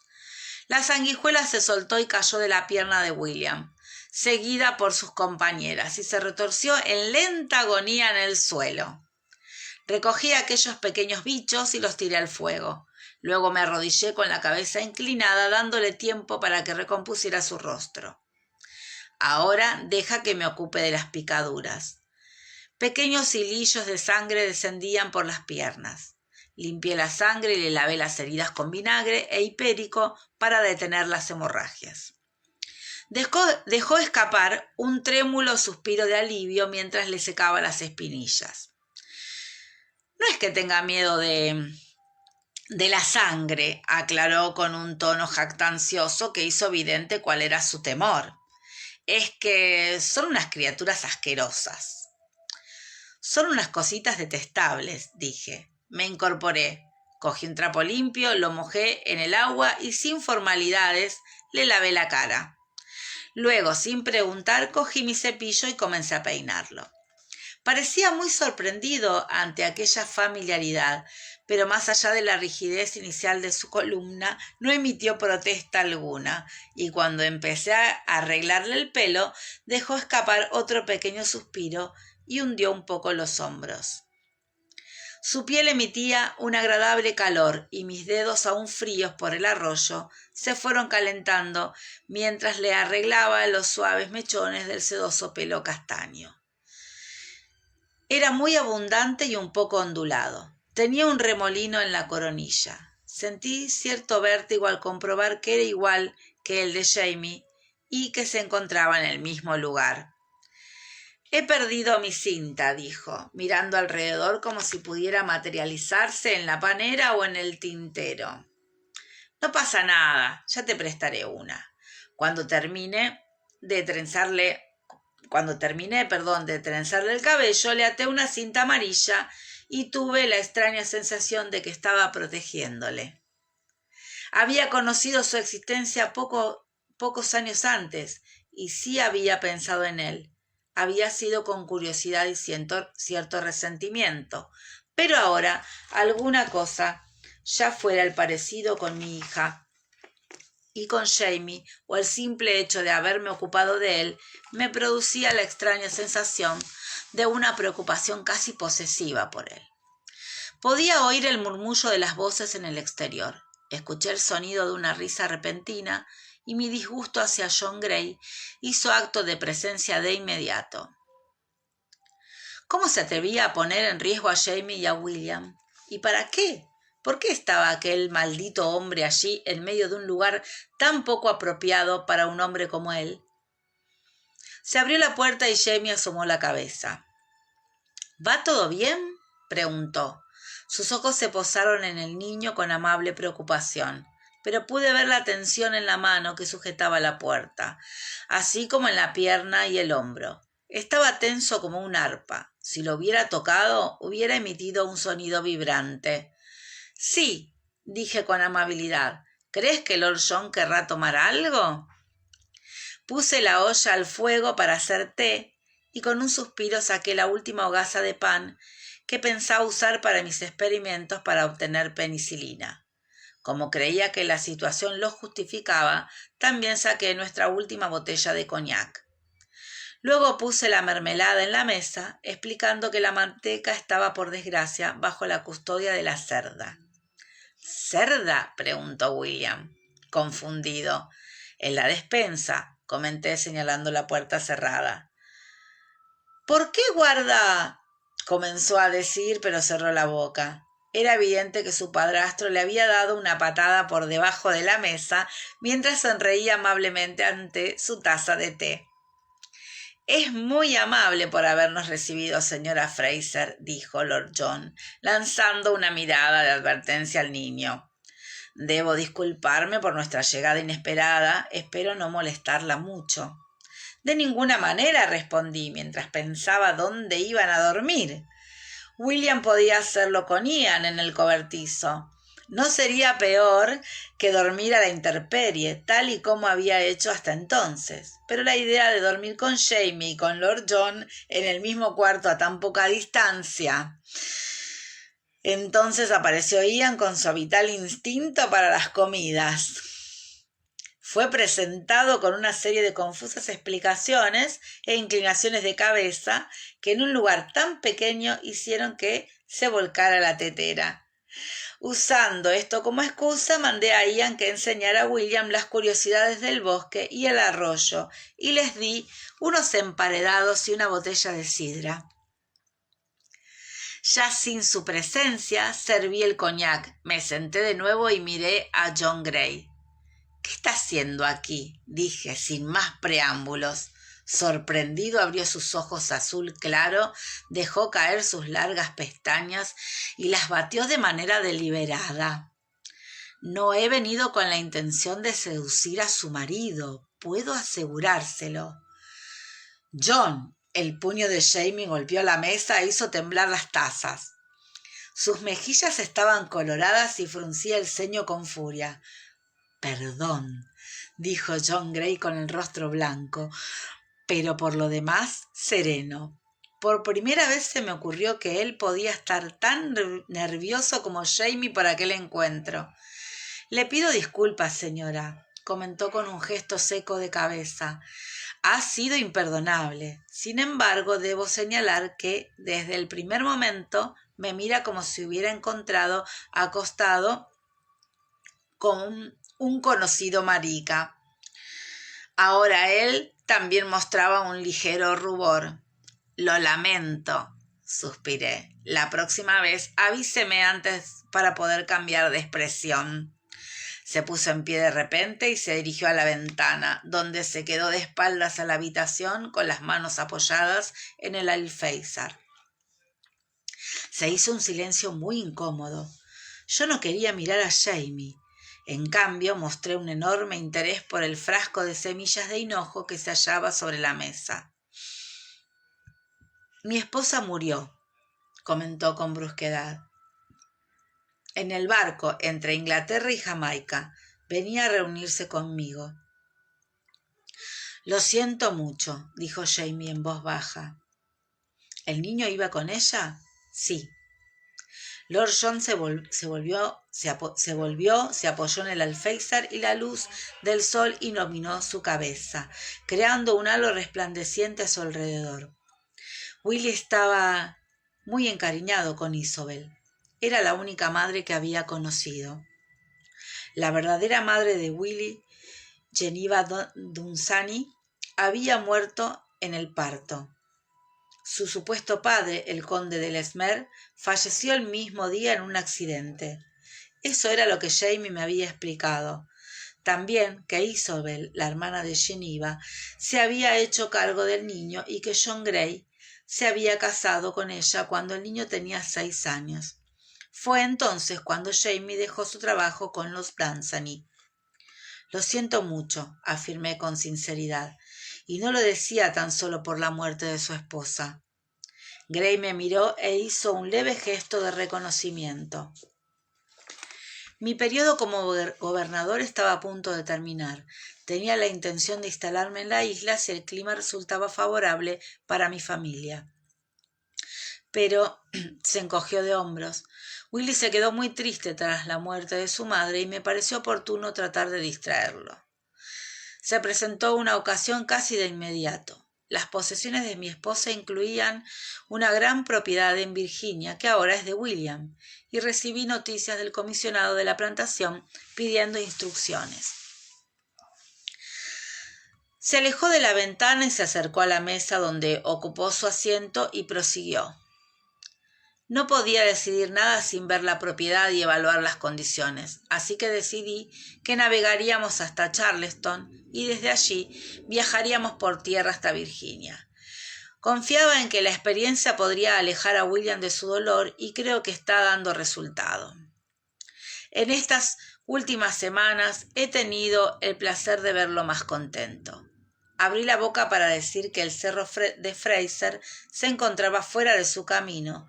La sanguijuela se soltó y cayó de la pierna de William, seguida por sus compañeras, y se retorció en lenta agonía en el suelo. Recogí aquellos pequeños bichos y los tiré al fuego. Luego me arrodillé con la cabeza inclinada, dándole tiempo para que recompusiera su rostro. Ahora deja que me ocupe de las picaduras. Pequeños hilillos de sangre descendían por las piernas. Limpié la sangre y le lavé las heridas con vinagre e hipérico para detener las hemorragias. Dejó escapar un trémulo suspiro de alivio mientras le secaba las espinillas. No es que tenga miedo de la sangre, aclaró con un tono jactancioso que hizo evidente cuál era su temor. Es que son unas criaturas asquerosas. Son unas cositas detestables, dije. Me incorporé, cogí un trapo limpio, lo mojé en el agua y sin formalidades le lavé la cara. Luego, sin preguntar, cogí mi cepillo y comencé a peinarlo. Parecía muy sorprendido ante aquella familiaridad, pero más allá de la rigidez inicial de su columna, no emitió protesta alguna, y cuando empecé a arreglarle el pelo, dejó escapar otro pequeño suspiro y hundió un poco los hombros. Su piel emitía un agradable calor y mis dedos, aún fríos por el arroyo, se fueron calentando mientras le arreglaba los suaves mechones del sedoso pelo castaño. Era muy abundante y un poco ondulado. Tenía un remolino en la coronilla. Sentí cierto vértigo al comprobar que era igual que el de Jamie y que se encontraba en el mismo lugar. «He perdido mi cinta», dijo, mirando alrededor como si pudiera materializarse en la panera o en el tintero. «No pasa nada, ya te prestaré una. Cuando terminé de trenzarle el cabello, le até una cinta amarilla y tuve la extraña sensación de que estaba protegiéndole. Había conocido su existencia pocos años antes y sí había pensado en él. Había sido con curiosidad y cierto resentimiento, pero ahora alguna cosa, ya fuera el parecido con mi hija y con Jamie o el simple hecho de haberme ocupado de él, me producía la extraña sensación de una preocupación casi posesiva por él. Podía oír el murmullo de las voces en el exterior. Escuché el sonido de una risa repentina y mi disgusto hacia John Gray hizo acto de presencia de inmediato. ¿Cómo se atrevía a poner en riesgo a Jamie y a William? ¿Y para qué? ¿Por qué estaba aquel maldito hombre allí en medio de un lugar tan poco apropiado para un hombre como él? Se abrió la puerta y Jamie asomó la cabeza. ¿Va todo bien?, preguntó. Sus ojos se posaron en el niño con amable preocupación, pero pude ver la tensión en la mano que sujetaba la puerta, así como en la pierna y el hombro. Estaba tenso como un arpa. Si lo hubiera tocado, hubiera emitido un sonido vibrante. «Sí», dije con amabilidad. «¿Crees que Lord John querrá tomar algo?» Puse la olla al fuego para hacer té y con un suspiro saqué la última hogaza de pan que pensaba usar para mis experimentos para obtener penicilina. Como creía que la situación lo justificaba, también saqué nuestra última botella de coñac. Luego puse la mermelada en la mesa, explicando que la manteca estaba, por desgracia, bajo la custodia de la cerda. «¿Cerda?», preguntó William, confundido. «En la despensa», comenté señalando la puerta cerrada. «¿Por qué guarda?», comenzó a decir, pero cerró la boca. Era evidente que su padrastro le había dado una patada por debajo de la mesa mientras sonreía amablemente ante su taza de té. «Es muy amable por habernos recibido, señora Fraser», dijo Lord John, lanzando una mirada de advertencia al niño. «Debo disculparme por nuestra llegada inesperada. Espero no molestarla mucho». «De ninguna manera», respondí, mientras pensaba dónde iban a dormir. William podía hacerlo con Ian en el cobertizo. No sería peor que dormir a la intemperie, tal y como había hecho hasta entonces. Pero la idea de dormir con Jamie y con Lord John en el mismo cuarto a tan poca distancia. Entonces apareció Ian con su habitual instinto para las comidas. Fue presentado con una serie de confusas explicaciones e inclinaciones de cabeza que en un lugar tan pequeño hicieron que se volcara la tetera. Usando esto como excusa, mandé a Ian que enseñara a William las curiosidades del bosque y el arroyo, y les di unos emparedados y una botella de sidra. Ya sin su presencia, serví el coñac, me senté de nuevo y miré a John Gray. «¿Qué está haciendo aquí?», dije sin más preámbulos. Sorprendido abrió sus ojos azul claro, dejó caer sus largas pestañas y las batió de manera deliberada. «No he venido con la intención de seducir a su marido, puedo asegurárselo». «John», el puño de Jamie golpeó la mesa e hizo temblar las tazas. Sus mejillas estaban coloradas y fruncía el ceño con furia. «Perdón», dijo John Gray con el rostro blanco, pero por lo demás sereno. Por primera vez se me ocurrió que él podía estar tan nervioso como Jamie por aquel encuentro. «Le pido disculpas, señora», comentó con un gesto seco de cabeza. «Ha sido imperdonable. Sin embargo, debo señalar que, desde el primer momento, me mira como si hubiera encontrado acostado con un conocido marica». Ahora él también mostraba un ligero rubor. «Lo lamento», suspiré. «La próxima vez avíseme antes para poder cambiar de expresión». Se puso en pie de repente y se dirigió a la ventana, donde se quedó de espaldas a la habitación con las manos apoyadas en el alféizar. Se hizo un silencio muy incómodo. Yo no quería mirar a Jamie. En cambio, mostré un enorme interés por el frasco de semillas de hinojo que se hallaba sobre la mesa. Mi esposa murió, comentó con brusquedad. En el barco entre Inglaterra y Jamaica. Venía a reunirse conmigo. Lo siento mucho, dijo Jamie en voz baja. ¿El niño iba con ella? Sí. Lord John se volvió, se apoyó en el alféizar y la luz del sol iluminó su cabeza, creando un halo resplandeciente a su alrededor. Willy estaba muy encariñado con Isobel. Era la única madre que había conocido. La verdadera madre de Willy, Geneva Dunsany, había muerto en el parto. Su supuesto padre, el conde de Lesmer, falleció el mismo día en un accidente. Eso era lo que Jamie me había explicado. También que Isobel, la hermana de Geneva, se había hecho cargo del niño y que John Gray se había casado con ella cuando el niño tenía 6 años. Fue entonces cuando Jamie dejó su trabajo con los Dunsany. Lo siento mucho, afirmé con sinceridad, y no lo decía tan solo por la muerte de su esposa. Gray me miró e hizo un leve gesto de reconocimiento. Mi periodo como gobernador estaba a punto de terminar. Tenía la intención de instalarme en la isla si el clima resultaba favorable para mi familia. Pero se encogió de hombros. Willy se quedó muy triste tras la muerte de su madre y me pareció oportuno tratar de distraerlo. Se presentó una ocasión casi de inmediato. Las posesiones de mi esposa incluían una gran propiedad en Virginia, que ahora es de William, y recibí noticias del comisionado de la plantación pidiendo instrucciones. Se alejó de la ventana y se acercó a la mesa donde ocupó su asiento y prosiguió. No podía decidir nada sin ver la propiedad y evaluar las condiciones, así que decidí que navegaríamos hasta Charleston y desde allí viajaríamos por tierra hasta Virginia. Confiaba en que la experiencia podría alejar a William de su dolor y creo que está dando resultado. En estas últimas semanas he tenido el placer de verlo más contento. Abrí la boca para decir que el cerro de Fraser se encontraba fuera de su camino,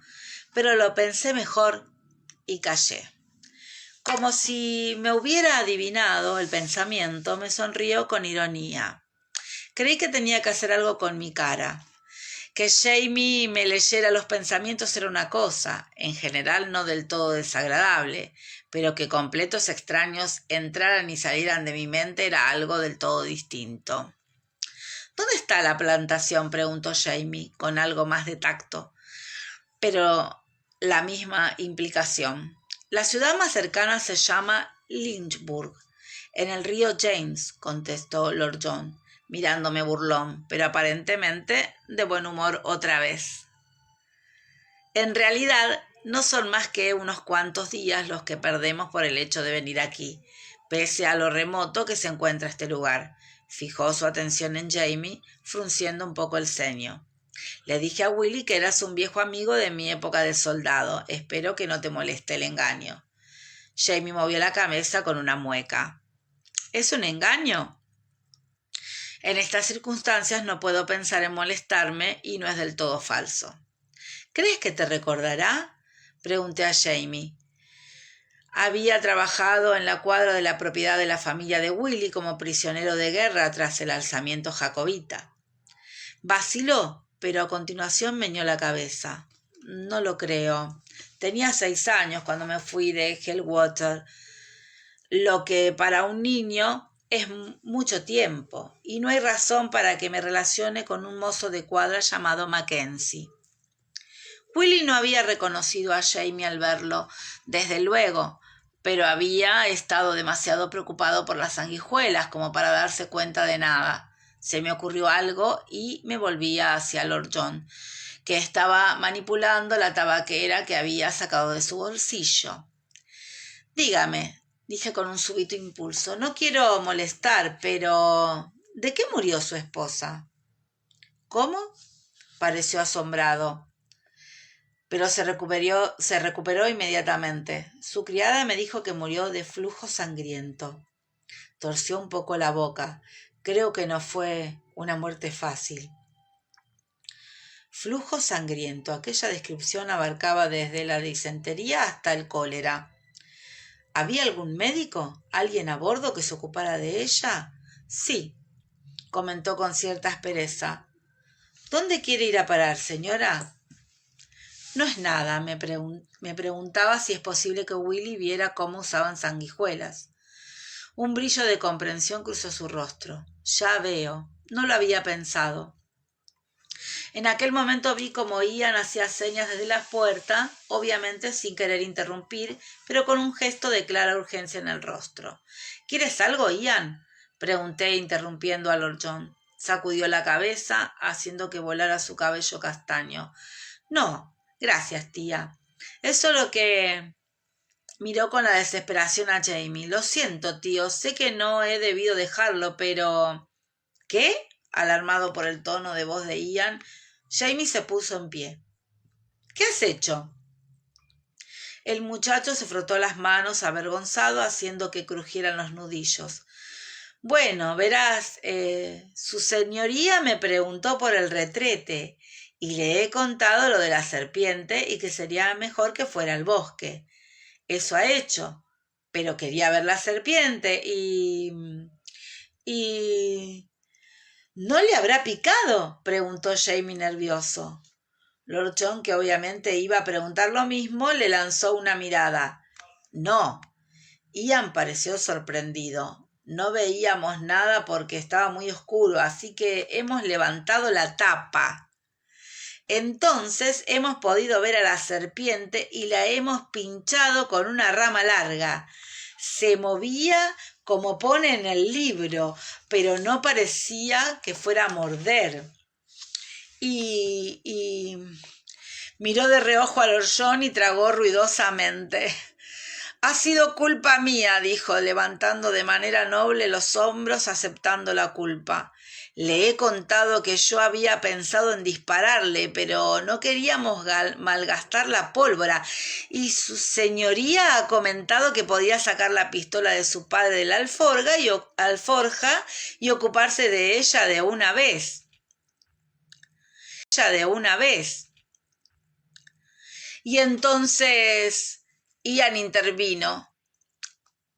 pero lo pensé mejor y callé. Como si me hubiera adivinado el pensamiento, me sonrió con ironía. Creí que tenía que hacer algo con mi cara. Que Jamie me leyera los pensamientos era una cosa, en general no del todo desagradable, pero que completos extraños entraran y salieran de mi mente era algo del todo distinto. ¿Dónde está la plantación?, preguntó Jamie, con algo más de tacto, pero la misma implicación. La ciudad más cercana se llama Lynchburg, en el río James, contestó Lord John, mirándome burlón, pero aparentemente de buen humor otra vez. En realidad, no son más que unos cuantos días los que perdemos por el hecho de venir aquí, pese a lo remoto que se encuentra este lugar. Fijó su atención en Jamie, frunciendo un poco el ceño. Le dije a Willy que eras un viejo amigo de mi época de soldado. Espero que no te moleste el engaño. Jamie movió la cabeza con una mueca. ¿Es un engaño? En estas circunstancias no puedo pensar en molestarme y no es del todo falso. ¿Crees que te recordará?, pregunté a Jamie. Había trabajado en la cuadra de la propiedad de la familia de Willy como prisionero de guerra tras el alzamiento jacobita. Vaciló, pero a continuación meneó la cabeza. No lo creo. Tenía 6 años cuando me fui de Helwater, lo que para un niño es mucho tiempo, y no hay razón para que me relacione con un mozo de cuadra llamado Mackenzie. Willy no había reconocido a Jamie al verlo, desde luego, pero había estado demasiado preocupado por las sanguijuelas como para darse cuenta de nada. Se me ocurrió algo y me volví hacia Lord John, que estaba manipulando la tabaquera que había sacado de su bolsillo. Dígame, dije con un súbito impulso. No quiero molestar, pero ¿de qué murió su esposa? ¿Cómo? Pareció asombrado, pero se recuperó inmediatamente. Su criada me dijo que murió de flujo sangriento. Torció un poco la boca. Creo que no fue una muerte fácil. Flujo sangriento. Aquella descripción abarcaba desde la disentería hasta el cólera. ¿Había algún médico? ¿Alguien a bordo que se ocupara de ella? Sí, comentó con cierta aspereza. ¿Dónde quiere ir a parar, señora? No es nada, me preguntaba si es posible que Willy viera cómo usaban sanguijuelas. Un brillo de comprensión cruzó su rostro. Ya veo, no lo había pensado. En aquel momento vi cómo Ian hacía señas desde la puerta, obviamente sin querer interrumpir, pero con un gesto de clara urgencia en el rostro. ¿Quieres algo, Ian? Pregunté, interrumpiendo a Lord John. Sacudió la cabeza, haciendo que volara su cabello castaño. No, gracias, tía. Es solo que... Miró con la desesperación a Jamie. Lo siento, tío, sé que no he debido dejarlo, pero... ¿Qué? Alarmado por el tono de voz de Ian, Jamie se puso en pie. ¿Qué has hecho? El muchacho se frotó las manos avergonzado, haciendo que crujieran los nudillos. Bueno, verás, su señoría me preguntó por el retrete y le he contado lo de la serpiente y que sería mejor que fuera al bosque. Eso ha hecho, pero quería ver la serpiente y... ¿No le habrá picado? Preguntó Jamie nervioso. Lord John, que obviamente iba a preguntar lo mismo, le lanzó una mirada. No. Ian pareció sorprendido. No veíamos nada porque estaba muy oscuro, así que hemos levantado la tapa. Entonces hemos podido ver a la serpiente y la hemos pinchado con una rama larga. Se movía como pone en el libro, pero no parecía que fuera a morder. Y miró de reojo a Lord John y tragó ruidosamente. Ha sido culpa mía, dijo, levantando de manera noble los hombros, aceptando la culpa. Le he contado que yo había pensado en dispararle, pero no queríamos malgastar la pólvora, y su señoría ha comentado que podía sacar la pistola de su padre de la alforja y ocuparse de ella de una vez. Y entonces Ian intervino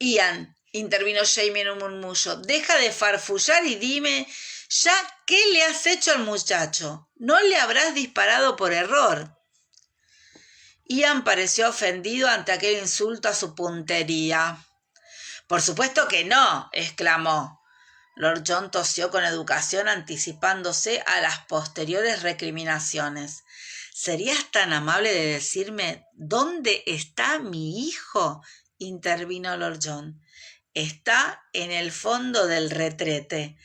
Jamie en un murmullo. Deja de farfullar y dime ya qué le has hecho al muchacho. ¿No le habrás disparado por error? Ian pareció ofendido ante aquel insulto a su puntería. Por supuesto que no, exclamó. Lord John tosió con educación, anticipándose a las posteriores recriminaciones. ¿Serías tan amable de decirme dónde está mi hijo? Intervino Lord John. Está en el fondo del retrete,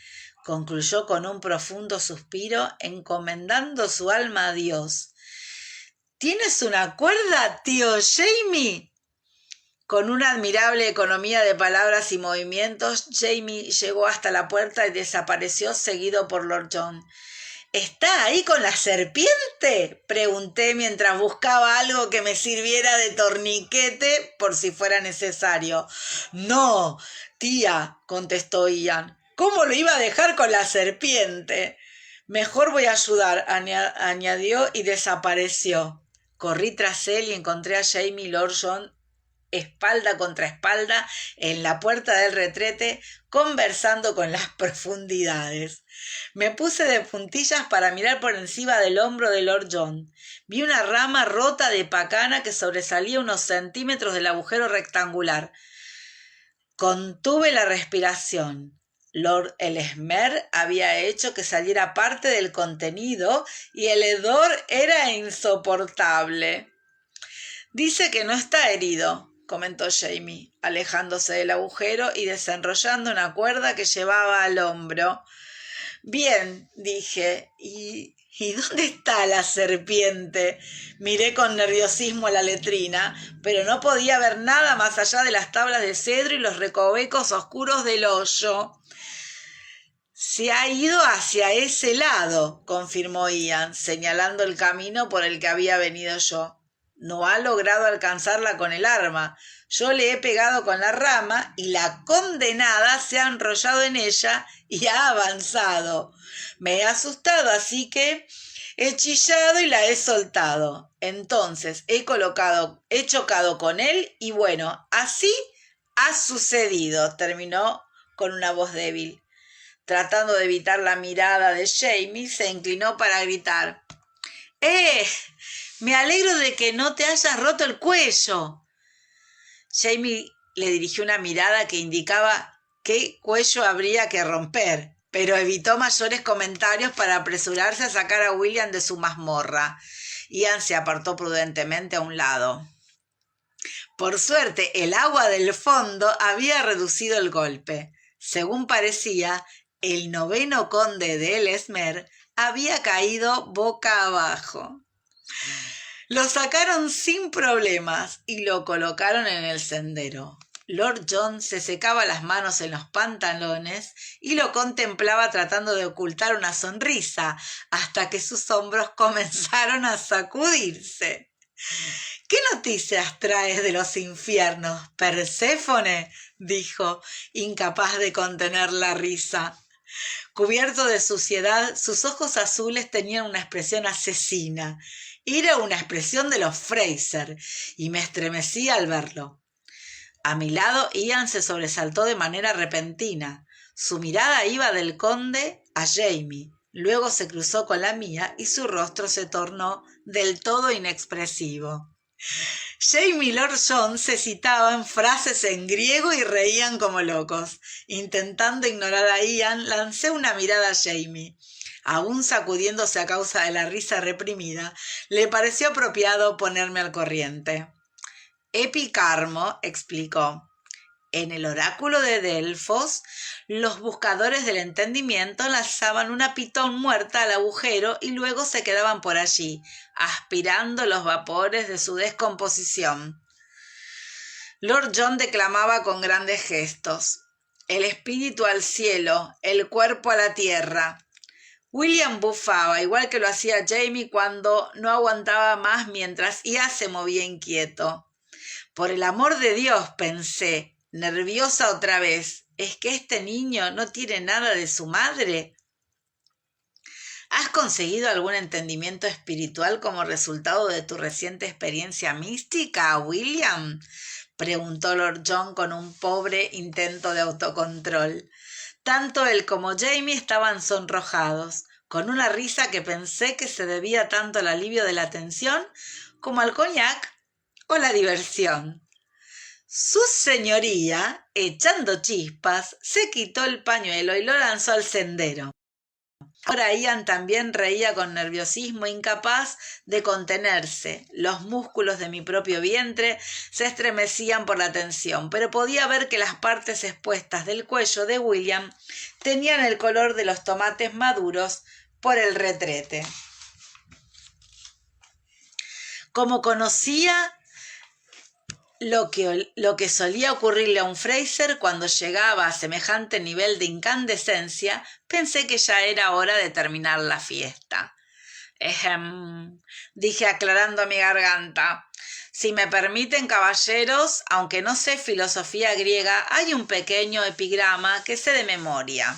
concluyó con un profundo suspiro, encomendando su alma a Dios. ¿Tienes una cuerda, tío Jamie? Con una admirable economía de palabras y movimientos, Jamie llegó hasta la puerta y desapareció, seguido por Lord John. ¿Está ahí con la serpiente? Pregunté mientras buscaba algo que me sirviera de torniquete por si fuera necesario. No, tía, contestó Ian. ¿Cómo lo iba a dejar con la serpiente? Mejor voy a ayudar, añadió y desapareció. Corrí tras él y encontré a Jamie y Lord John espalda contra espalda en la puerta del retrete, conversando con las profundidades. Me puse de puntillas para mirar por encima del hombro de Lord John. Vi una rama rota de pacana que sobresalía unos centímetros del agujero rectangular. Contuve la respiración. Lord Ellesmere había hecho que saliera parte del contenido y el hedor era insoportable. Dice que no está herido, comentó Jamie, alejándose del agujero y desenrollando una cuerda que llevaba al hombro. Bien, dije, ¿y ¿Y dónde está la serpiente? Miré con nerviosismo la letrina, pero no podía ver nada más allá de las tablas de cedro y los recovecos oscuros del hoyo. Se ha ido hacia ese lado, confirmó Ian, señalando el camino por el que había venido yo. No ha logrado alcanzarla con el arma. Yo le he pegado con la rama y la condenada se ha enrollado en ella y ha avanzado. Me he asustado, así que he chillado y la he soltado. Entonces he chocado con él y bueno, así ha sucedido, terminó con una voz débil. Tratando de evitar la mirada de Jamie, se inclinó para gritar. Me alegro de que no te hayas roto el cuello. Jamie le dirigió una mirada que indicaba qué cuello habría que romper, pero evitó mayores comentarios para apresurarse a sacar a William de su mazmorra. Ian se apartó prudentemente a un lado. Por suerte, el agua del fondo había reducido el golpe. Según parecía, el 9º conde de Ellesmere había caído boca abajo. Lo sacaron sin problemas y lo colocaron en el sendero. Lord John se secaba las manos en los pantalones y lo contemplaba tratando de ocultar una sonrisa hasta que sus hombros comenzaron a sacudirse. ¿Qué noticias traes de los infiernos, Perséfone?, dijo, incapaz de contener la risa. Cubierto de suciedad, sus ojos azules tenían una expresión asesina. Era una expresión de los Fraser, y me estremecí al verlo. A mi lado, Ian se sobresaltó de manera repentina. Su mirada iba del conde a Jamie, luego se cruzó con la mía y su rostro se tornó del todo inexpresivo. Jamie y Lord John se citaban frases en griego y reían como locos. Intentando ignorar a Ian, lancé una mirada a Jamie. Aún sacudiéndose a causa de la risa reprimida, le pareció apropiado ponerme al corriente. Epicarmo explicó. En el oráculo de Delfos, los buscadores del entendimiento lanzaban una pitón muerta al agujero y luego se quedaban por allí, aspirando los vapores de su descomposición. Lord John declamaba con grandes gestos. El espíritu al cielo, el cuerpo a la tierra. William bufaba, igual que lo hacía Jamie cuando no aguantaba más mientras Ian se movía inquieto. Por el amor de Dios, pensé, nerviosa otra vez, ¿es que este niño no tiene nada de su madre? ¿Has conseguido algún entendimiento espiritual como resultado de tu reciente experiencia mística, William?, preguntó Lord John con un pobre intento de autocontrol. Tanto él como Jamie estaban sonrojados, con una risa que pensé que se debía tanto al alivio de la tensión como al coñac o la diversión. Su señoría, echando chispas, se quitó el pañuelo y lo lanzó al sendero. Ahora Ian también reía con nerviosismo, incapaz de contenerse. Los músculos de mi propio vientre se estremecían por la tensión, pero podía ver que las partes expuestas del cuello de William tenían el color de los tomates maduros por el retrete. Como conocía lo que solía ocurrirle a un Fraser cuando llegaba a semejante nivel de incandescencia, pensé que ya era hora de terminar la fiesta. Dije aclarando mi garganta. Si me permiten, caballeros, aunque no sé filosofía griega, hay un pequeño epigrama que sé de memoria.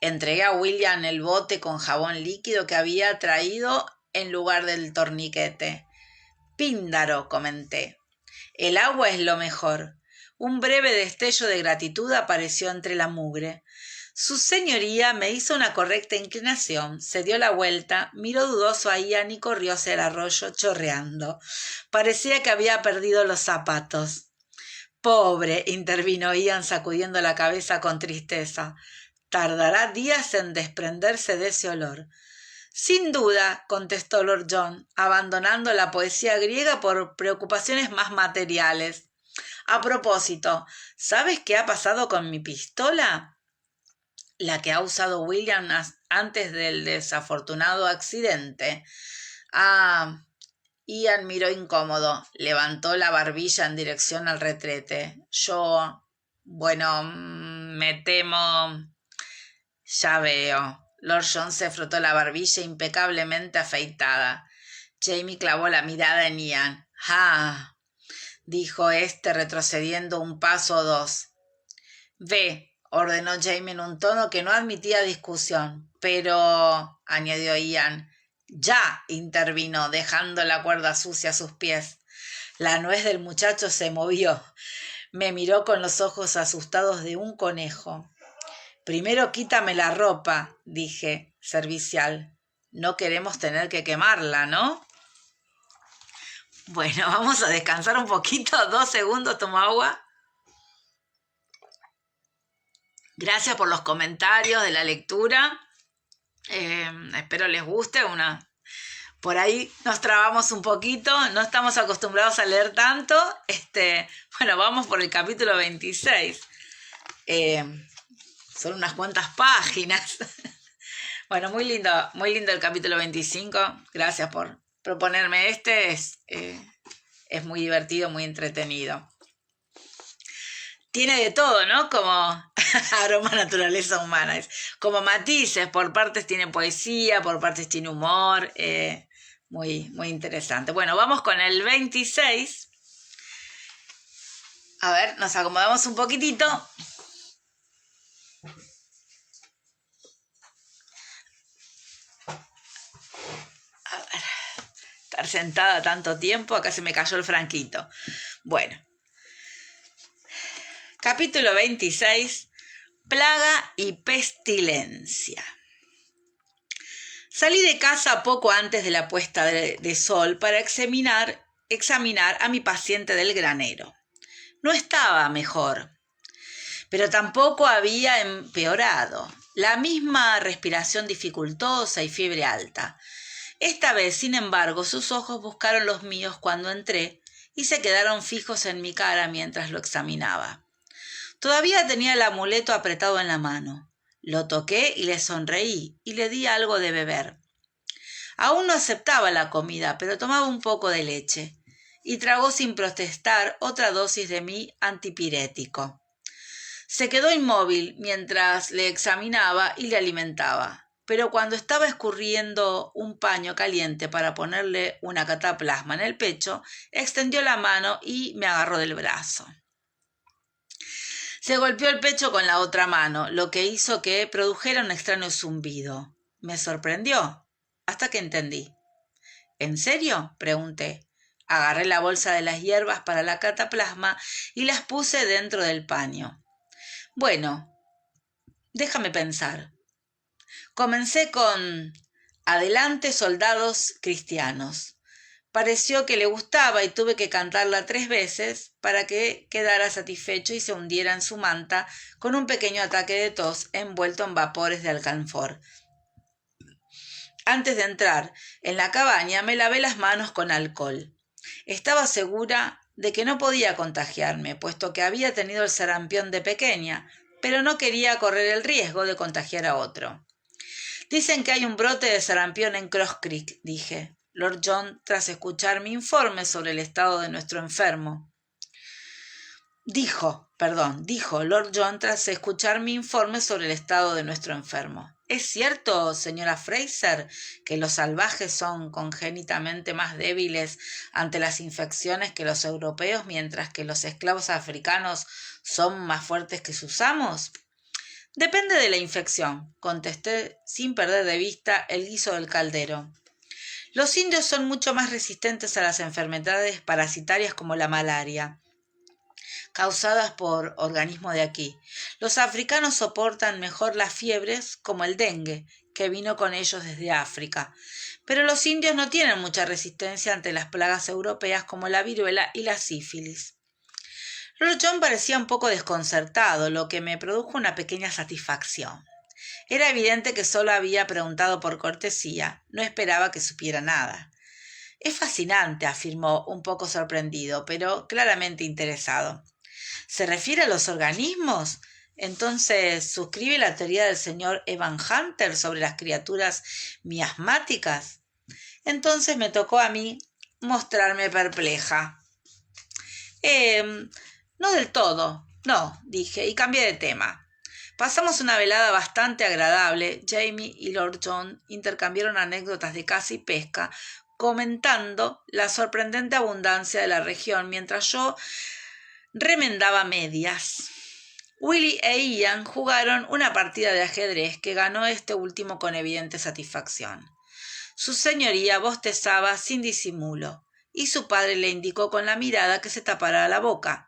Entregué a William el bote con jabón líquido que había traído en lugar del torniquete. Píndaro, comenté. El agua es lo mejor. Un breve destello de gratitud apareció entre la mugre. Su señoría me hizo una correcta inclinación, se dio la vuelta, miró dudoso a Ian y corrió hacia el arroyo chorreando. Parecía que había perdido los zapatos. Pobre, intervino Ian sacudiendo la cabeza con tristeza. Tardará días en desprenderse de ese olor. Sin duda, contestó Lord John, abandonando la poesía griega por preocupaciones más materiales. A propósito, ¿sabes qué ha pasado con mi pistola? la que ha usado William antes del desafortunado accidente. Ah, Ian miró incómodo, levantó la barbilla en dirección al retrete. Bueno, me temo... Ya veo. Lord John se frotó la barbilla impecablemente afeitada. Jamie clavó la mirada en Ian. «Ah», dijo este retrocediendo un paso o dos. «Ve», ordenó Jamie en un tono que no admitía discusión. «Pero», añadió Ian. «Ya», intervino, dejando la cuerda sucia a sus pies. La nuez del muchacho se movió. Me miró con los ojos asustados de un conejo. «Primero quítame la ropa», dije, servicial. «No queremos tener que quemarla, ¿no?» Bueno, vamos a descansar un poquito, 2 segundos, tomo agua. Gracias por los comentarios de la lectura. Espero les guste. Por ahí nos trabamos un poquito, no estamos acostumbrados a leer tanto. Bueno, vamos por el capítulo 26. Son unas cuantas páginas. Bueno, muy lindo el capítulo 25. Gracias por proponerme es muy divertido, muy entretenido. Tiene de todo, ¿no? Como aroma naturaleza humana. Como matices, por partes tiene poesía, por partes tiene humor. Muy, muy interesante. Bueno, vamos con el 26. A ver, nos acomodamos un poquitito. A ver, estar sentada tanto tiempo, acá se me cayó el franquito. Bueno. Capítulo 26. Plaga y pestilencia. Salí de casa poco antes de la puesta de sol para examinar a mi paciente del granero. No estaba mejor, pero tampoco había empeorado. La misma respiración dificultosa y fiebre alta. Esta vez, sin embargo, sus ojos buscaron los míos cuando entré y se quedaron fijos en mi cara mientras lo examinaba. Todavía tenía el amuleto apretado en la mano. Lo toqué y le sonreí y le di algo de beber. Aún no aceptaba la comida, pero tomaba un poco de leche y tragó sin protestar otra dosis de mi antipirético. Se quedó inmóvil mientras le examinaba y le alimentaba, pero cuando estaba escurriendo un paño caliente para ponerle una cataplasma en el pecho, extendió la mano y me agarró del brazo. Se golpeó el pecho con la otra mano, lo que hizo que produjera un extraño zumbido. Me sorprendió, hasta que entendí. ¿En serio?, pregunté. Agarré la bolsa de las hierbas para la cataplasma y las puse dentro del paño. Bueno, déjame pensar. Comencé con «Adelante, soldados cristianos». Pareció que le gustaba y tuve que cantarla 3 veces para que quedara satisfecho y se hundiera en su manta con un pequeño ataque de tos envuelto en vapores de alcanfor. Antes de entrar en la cabaña me lavé las manos con alcohol. Estaba segura de que no podía contagiarme, puesto que había tenido el sarampión de pequeña, pero no quería correr el riesgo de contagiar a otro. «Dicen que hay un brote de sarampión en Cross Creek», dije. Lord John, tras escuchar mi informe sobre el estado de nuestro enfermo. Dijo Lord John tras escuchar mi informe sobre el estado de nuestro enfermo. «¿Es cierto, señora Fraser, que los salvajes son congénitamente más débiles ante las infecciones que los europeos, mientras que los esclavos africanos son más fuertes que sus amos?» «Depende de la infección», contesté sin perder de vista el guiso del caldero. «Los indios son mucho más resistentes a las enfermedades parasitarias como la malaria, causadas por organismos de aquí. Los africanos soportan mejor las fiebres, como el dengue, que vino con ellos desde África. Pero los indios no tienen mucha resistencia ante las plagas europeas como la viruela y la sífilis». Lord John parecía un poco desconcertado, lo que me produjo una pequeña satisfacción. Era evidente que solo había preguntado por cortesía, no esperaba que supiera nada. «Es fascinante», afirmó, un poco sorprendido, pero claramente interesado. «¿Se refiere a los organismos? Entonces, ¿suscribe la teoría del señor Evan Hunter sobre las criaturas miasmáticas? Entonces me tocó a mí mostrarme perpleja. No del todo, no, dije, y cambié de tema. Pasamos una velada bastante agradable. Jamie y Lord John intercambiaron anécdotas de caza y pesca, comentando la sorprendente abundancia de la región, mientras yo remendaba medias. Willy e Ian jugaron una partida de ajedrez que ganó este último con evidente satisfacción. Su señoría bostezaba sin disimulo, y su padre le indicó con la mirada que se tapara la boca.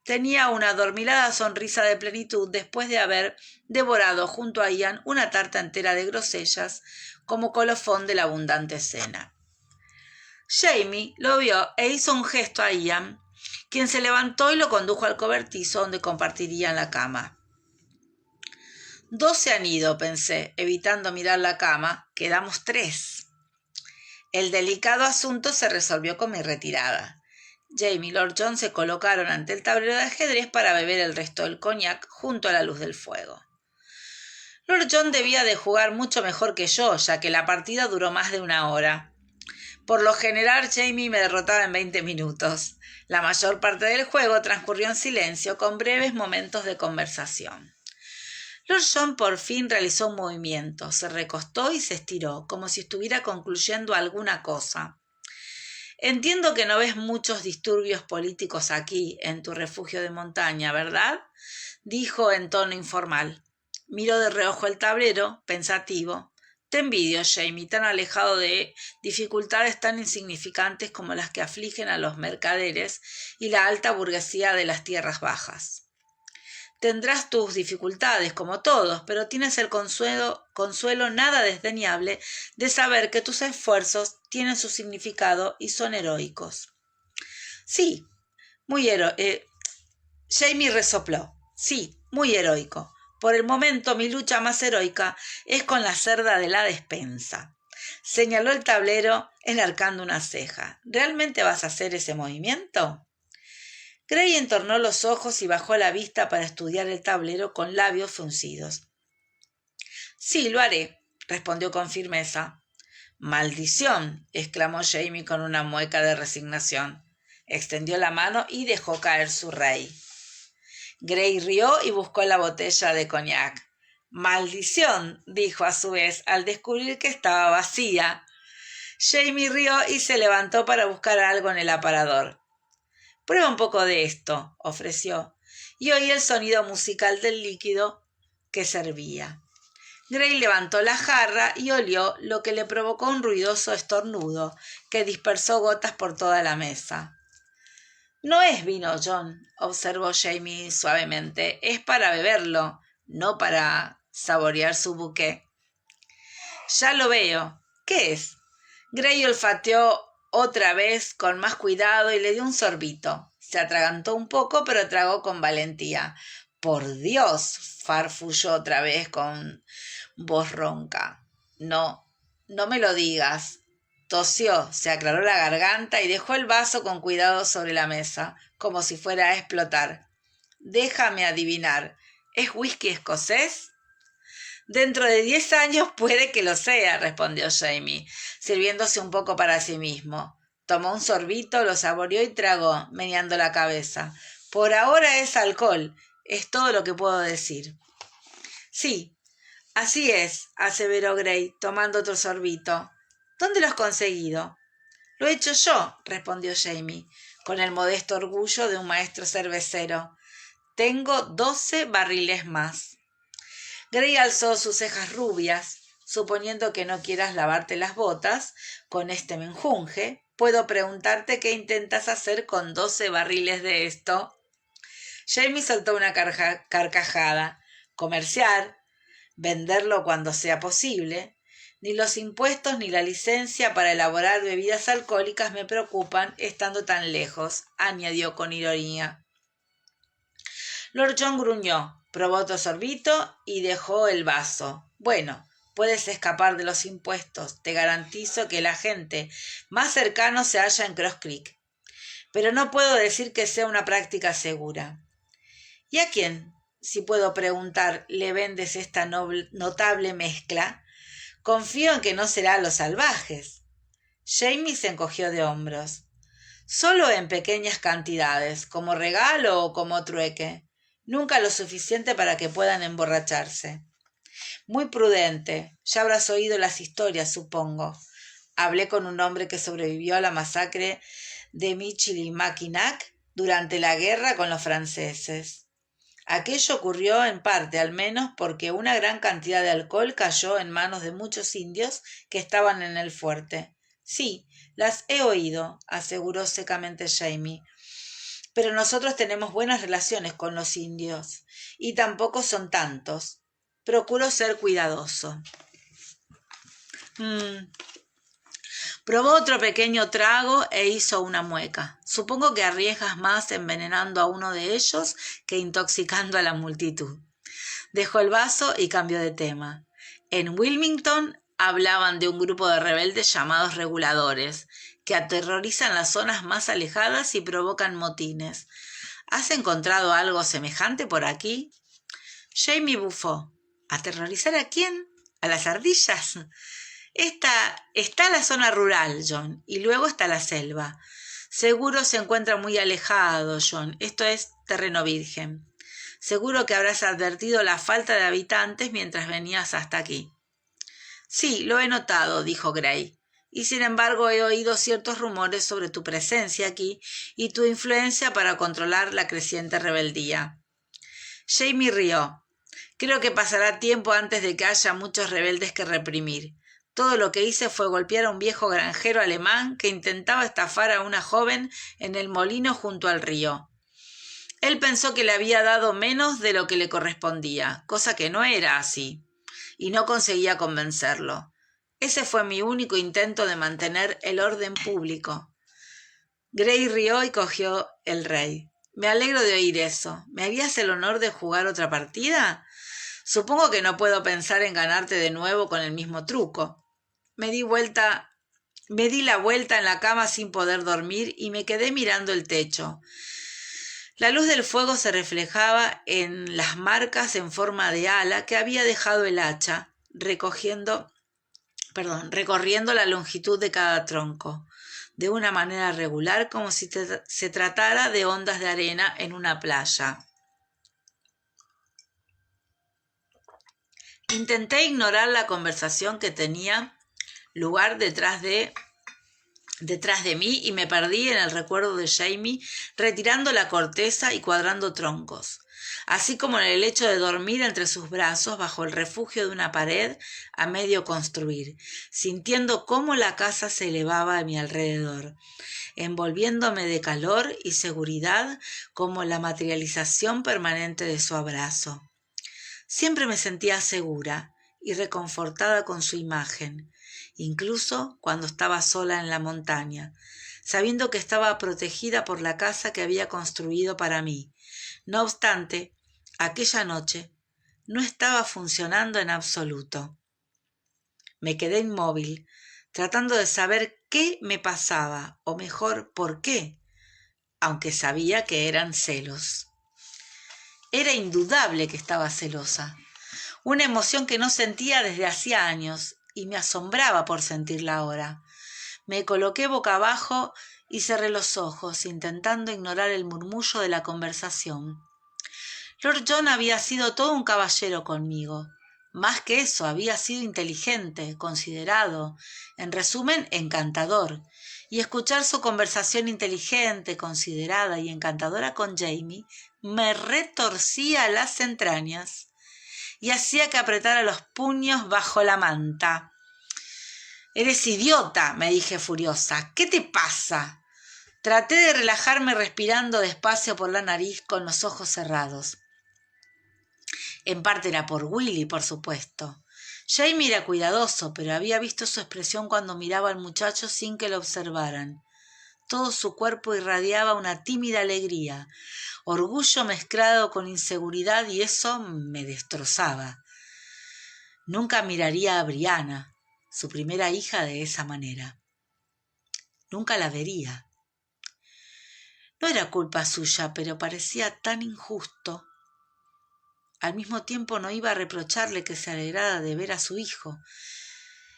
Tenía una adormilada sonrisa de plenitud después de haber devorado junto a Ian una tarta entera de grosellas como colofón de la abundante cena. Jamie lo vio e hizo un gesto a Ian, quien se levantó y lo condujo al cobertizo donde compartirían la cama. 2 se han ido, pensé, evitando mirar la cama. Quedamos 3. El delicado asunto se resolvió con mi retirada. Jamie y Lord John se colocaron ante el tablero de ajedrez para beber el resto del cognac junto a la luz del fuego. Lord John debía de jugar mucho mejor que yo, ya que la partida duró más de 1 hora. Por lo general, Jamie me derrotaba en 20 minutos. La mayor parte del juego transcurrió en silencio, con breves momentos de conversación. Lord John por fin realizó un movimiento, se recostó y se estiró, como si estuviera concluyendo alguna cosa. Entiendo que no ves muchos disturbios políticos aquí, en tu refugio de montaña, ¿verdad? Dijo en tono informal. Miró de reojo el tablero, pensativo. Te envidio, Jamie, tan alejado de dificultades tan insignificantes como las que afligen a los mercaderes y la alta burguesía de las tierras bajas. Tendrás tus dificultades, como todos, pero tienes el consuelo nada desdeñable de saber que tus esfuerzos tienen su significado y son heroicos. Sí, muy Jamie resopló. Sí, muy heroico. Por el momento mi lucha más heroica es con la cerda de la despensa. Señaló el tablero enarcando una ceja. ¿Realmente vas a hacer ese movimiento? Gray entornó los ojos y bajó la vista para estudiar el tablero con labios fruncidos. Sí, lo haré, respondió con firmeza. Maldición, exclamó Jamie con una mueca de resignación. Extendió la mano y dejó caer su rey. Gray rió y buscó la botella de cognac. Maldición, dijo a su vez al descubrir que estaba vacía. Jamie rió y se levantó para buscar algo en el aparador. Prueba un poco de esto, ofreció, y oí el sonido musical del líquido que servía. Gray levantó la jarra y olió lo que le provocó un ruidoso estornudo que dispersó gotas por toda la mesa. No es vino, John, observó Jamie suavemente. Es para beberlo, no para saborear su buque. Ya lo veo. ¿Qué es? Gray olfateó otra vez con más cuidado y le dio un sorbito. Se atragantó un poco, pero tragó con valentía. Por Dios, farfulló otra vez con voz ronca. No me lo digas. Tosió, se aclaró la garganta y dejó el vaso con cuidado sobre la mesa, como si fuera a explotar. Déjame adivinar, ¿es whisky escocés? Dentro de 10 años puede que lo sea, respondió Jamie, sirviéndose un poco para sí mismo. Tomó un sorbito, lo saboreó y tragó, meneando la cabeza. Por ahora es alcohol, es todo lo que puedo decir. Sí, así es, aseveró Gray, tomando otro sorbito. ¿Dónde lo has conseguido? Lo he hecho yo, respondió Jamie, con el modesto orgullo de un maestro cervecero. Tengo 12 barriles más. Gray alzó sus cejas rubias. Suponiendo que no quieras lavarte las botas con este menjunje, ¿puedo preguntarte qué intentas hacer con 12 barriles de esto? Jamie soltó una carcajada. Comerciar, venderlo cuando sea posible. Ni los impuestos ni la licencia para elaborar bebidas alcohólicas me preocupan estando tan lejos, añadió con ironía. Lord John gruñó, probó otro sorbito y dejó el vaso. Bueno, puedes escapar de los impuestos. Te garantizo que el agente más cercano se halla en Cross Creek. Pero no puedo decir que sea una práctica segura. ¿Y a quién si puedo preguntar, le vendes esta notable mezcla? Confío en que no será a los salvajes. Jamie se encogió de hombros. Solo en pequeñas cantidades, como regalo o como trueque. Nunca lo suficiente para que puedan emborracharse. Muy prudente. Ya habrás oído las historias, supongo. Hablé con un hombre que sobrevivió a la masacre de Michilimackinac durante la guerra con los franceses. Aquello ocurrió en parte, al menos, porque una gran cantidad de alcohol cayó en manos de muchos indios que estaban en el fuerte. Sí, las he oído, aseguró secamente Jamie. Pero nosotros tenemos buenas relaciones con los indios, y tampoco son tantos. Procuro ser cuidadoso. Probó otro pequeño trago e hizo una mueca. Supongo que arriesgas más envenenando a uno de ellos que intoxicando a la multitud. Dejó el vaso y cambió de tema. En Wilmington hablaban de un grupo de rebeldes llamados reguladores, que aterrorizan las zonas más alejadas y provocan motines. ¿Has encontrado algo semejante por aquí? Jamie bufó. ¿Aterrorizar a quién? ¿A las ardillas? Está la zona rural, John, y luego está la selva. Seguro se encuentra muy alejado, John. Esto es terreno virgen. Seguro que habrás advertido la falta de habitantes mientras venías hasta aquí. Sí, lo he notado, dijo Gray. Y sin embargo he oído ciertos rumores sobre tu presencia aquí y tu influencia para controlar la creciente rebeldía. Jamie rió. Creo que pasará tiempo antes de que haya muchos rebeldes que reprimir. Todo lo que hice fue golpear a un viejo granjero alemán que intentaba estafar a una joven en el molino junto al río. Él pensó que le había dado menos de lo que le correspondía, cosa que no era así, y no conseguía convencerlo. Ese fue mi único intento de mantener el orden público. Gray rió y cogió el rey. Me alegro de oír eso. ¿Me harías el honor de jugar otra partida? Supongo que no puedo pensar en ganarte de nuevo con el mismo truco. Me di la vuelta en la cama sin poder dormir y me quedé mirando el techo. La luz del fuego se reflejaba en las marcas en forma de ala que había dejado el hacha, recorriendo la longitud de cada tronco, de una manera regular como si se tratara de ondas de arena en una playa. Intenté ignorar la conversación que tenía lugar detrás de mí y me perdí en el recuerdo de Jamie retirando la corteza y cuadrando troncos, así como en el hecho de dormir entre sus brazos bajo el refugio de una pared a medio construir, sintiendo cómo la casa se elevaba a mi alrededor, envolviéndome de calor y seguridad como la materialización permanente de su abrazo. Siempre me sentía segura y reconfortada con su imagen, incluso cuando estaba sola en la montaña, sabiendo que estaba protegida por la casa que había construido para mí. No obstante, aquella noche no estaba funcionando en absoluto. Me quedé inmóvil, tratando de saber qué me pasaba, o mejor, por qué, aunque sabía que eran celos. Era indudable que estaba celosa. Una emoción que no sentía desde hacía años y me asombraba por sentirla ahora. Me coloqué boca abajo y cerré los ojos, intentando ignorar el murmullo de la conversación. Lord John había sido todo un caballero conmigo. Más que eso, había sido inteligente, considerado, en resumen, encantador. Y escuchar su conversación inteligente, considerada y encantadora con Jamie me retorcía las entrañas y hacía que apretara los puños bajo la manta. «Eres idiota», me dije furiosa. «¿Qué te pasa?» Traté de relajarme respirando despacio por la nariz con los ojos cerrados. En parte era por Willy, por supuesto. Jamie era cuidadoso, pero había visto su expresión cuando miraba al muchacho sin que lo observaran. Todo su cuerpo irradiaba una tímida alegría, orgullo mezclado con inseguridad, y eso me destrozaba. Nunca miraría a Brianna, su primera hija, de esa manera. Nunca la vería. No era culpa suya, pero parecía tan injusto. Al mismo tiempo no iba a reprocharle que se alegrara de ver a su hijo.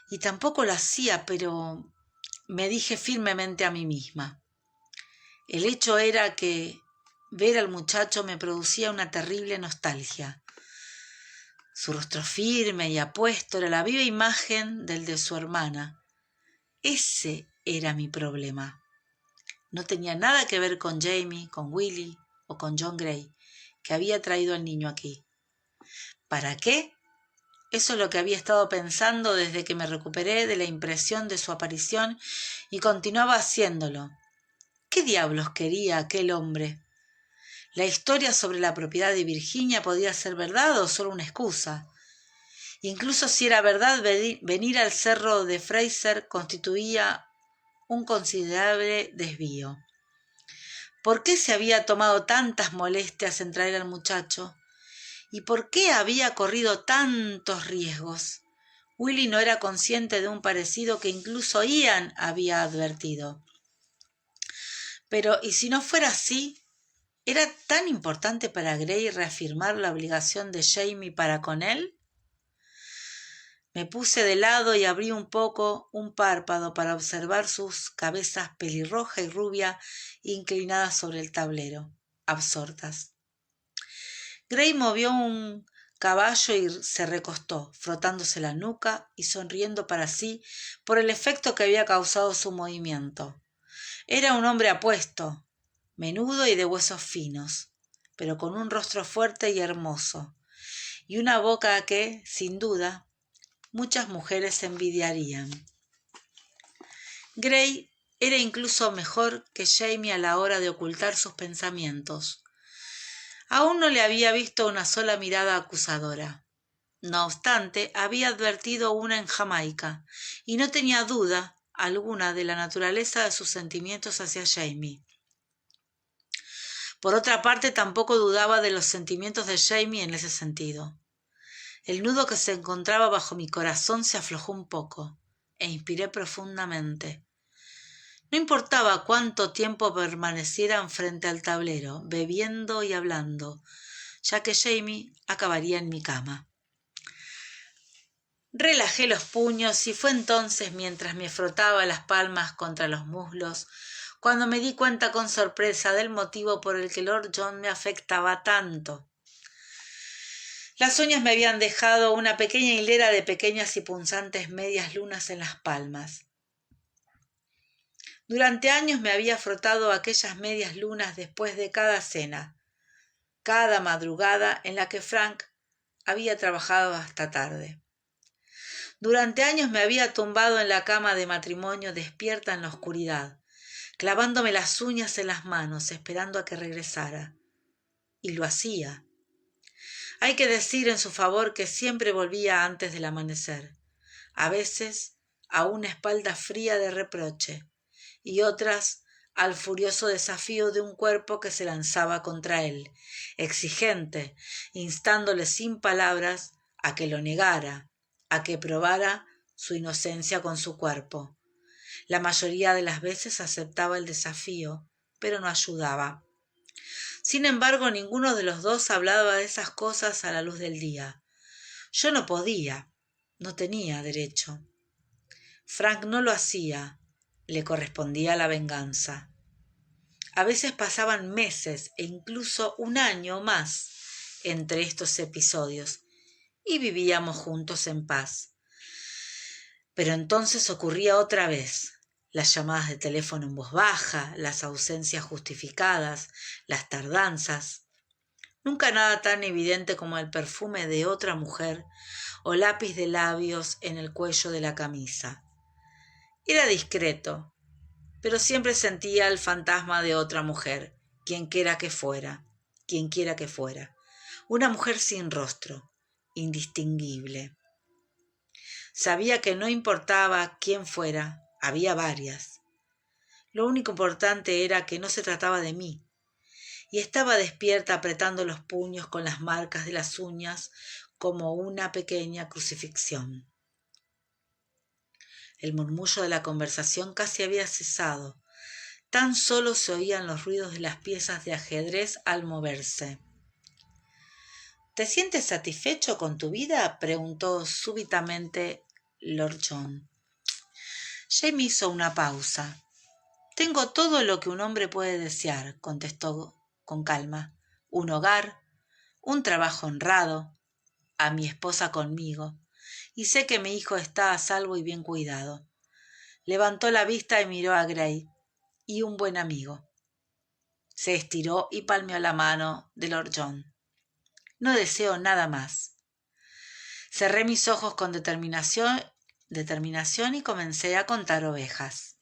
Y tampoco lo hacía, pero me dije firmemente a mí misma. El hecho era que ver al muchacho me producía una terrible nostalgia. Su rostro firme y apuesto era la viva imagen del de su hermana. Ese era mi problema. No tenía nada que ver con Jamie, con Willie o con John Gray, que había traído al niño aquí. ¿Para qué? Eso es lo que había estado pensando desde que me recuperé de la impresión de su aparición y continuaba haciéndolo. ¿Qué diablos quería aquel hombre? La historia sobre la propiedad de Virginia podía ser verdad o solo una excusa. Incluso si era verdad, venir al cerro de Fraser constituía un considerable desvío. ¿Por qué se había tomado tantas molestias en traer al muchacho? ¿Y por qué había corrido tantos riesgos? Willie no era consciente de un parecido que incluso Ian había advertido. Pero, ¿y si no fuera así? ¿Era tan importante para Gray reafirmar la obligación de Jamie para con él? Me puse de lado y abrí un poco un párpado para observar sus cabezas pelirroja y rubia inclinadas sobre el tablero, absortas. Gray movió un caballo y se recostó, frotándose la nuca y sonriendo para sí por el efecto que había causado su movimiento. Era un hombre apuesto, menudo y de huesos finos, pero con un rostro fuerte y hermoso, y una boca que, sin duda, muchas mujeres envidiarían. Gray era incluso mejor que Jamie a la hora de ocultar sus pensamientos. Aún no le había visto una sola mirada acusadora. No obstante, había advertido una en Jamaica, y no tenía duda alguna de la naturaleza de sus sentimientos hacia Jamie. Por otra parte, tampoco dudaba de los sentimientos de Jamie en ese sentido. El nudo que se encontraba bajo mi corazón se aflojó un poco, e inspiré profundamente. No importaba cuánto tiempo permanecieran frente al tablero, bebiendo y hablando, ya que Jamie acabaría en mi cama. Relajé los puños y fue entonces, mientras me frotaba las palmas contra los muslos, cuando me di cuenta con sorpresa del motivo por el que Lord John me afectaba tanto. Las uñas me habían dejado una pequeña hilera de pequeñas y punzantes medias lunas en las palmas. Durante años me había frotado aquellas medias lunas después de cada cena, cada madrugada en la que Frank había trabajado hasta tarde. Durante años me había tumbado en la cama de matrimonio despierta en la oscuridad, clavándome las uñas en las manos, esperando a que regresara. Y lo hacía. Hay que decir en su favor que siempre volvía antes del amanecer, a veces a una espalda fría de reproche, y otras al furioso desafío de un cuerpo que se lanzaba contra él, exigente, instándole sin palabras a que lo negara, a que probara su inocencia con su cuerpo. La mayoría de las veces aceptaba el desafío, pero no ayudaba. Sin embargo, ninguno de los dos hablaba de esas cosas a la luz del día. Yo no podía, no tenía derecho. Frank no lo hacía, le correspondía la venganza. A veces pasaban meses e incluso un año o más entre estos episodios y vivíamos juntos en paz. Pero entonces ocurría otra vez. Las llamadas de teléfono en voz baja, las ausencias justificadas, las tardanzas. Nunca nada tan evidente como el perfume de otra mujer o lápiz de labios en el cuello de la camisa. Era discreto, pero siempre sentía el fantasma de otra mujer, quienquiera que fuera. Una mujer sin rostro, indistinguible. Sabía que no importaba quién fuera, había varias. Lo único importante era que no se trataba de mí, y estaba despierta apretando los puños con las marcas de las uñas como una pequeña crucifixión. El murmullo de la conversación casi había cesado. Tan solo se oían los ruidos de las piezas de ajedrez al moverse. ¿Te sientes satisfecho con tu vida?, preguntó súbitamente Lord John. Jamie hizo una pausa. Tengo todo lo que un hombre puede desear, contestó con calma. Un hogar, un trabajo honrado, a mi esposa conmigo, y sé que mi hijo está a salvo y bien cuidado. Levantó la vista y miró a Gray. Y un buen amigo. Se estiró y palmeó la mano de Lord John. No deseo nada más. Cerré mis ojos con determinación y comencé a contar ovejas.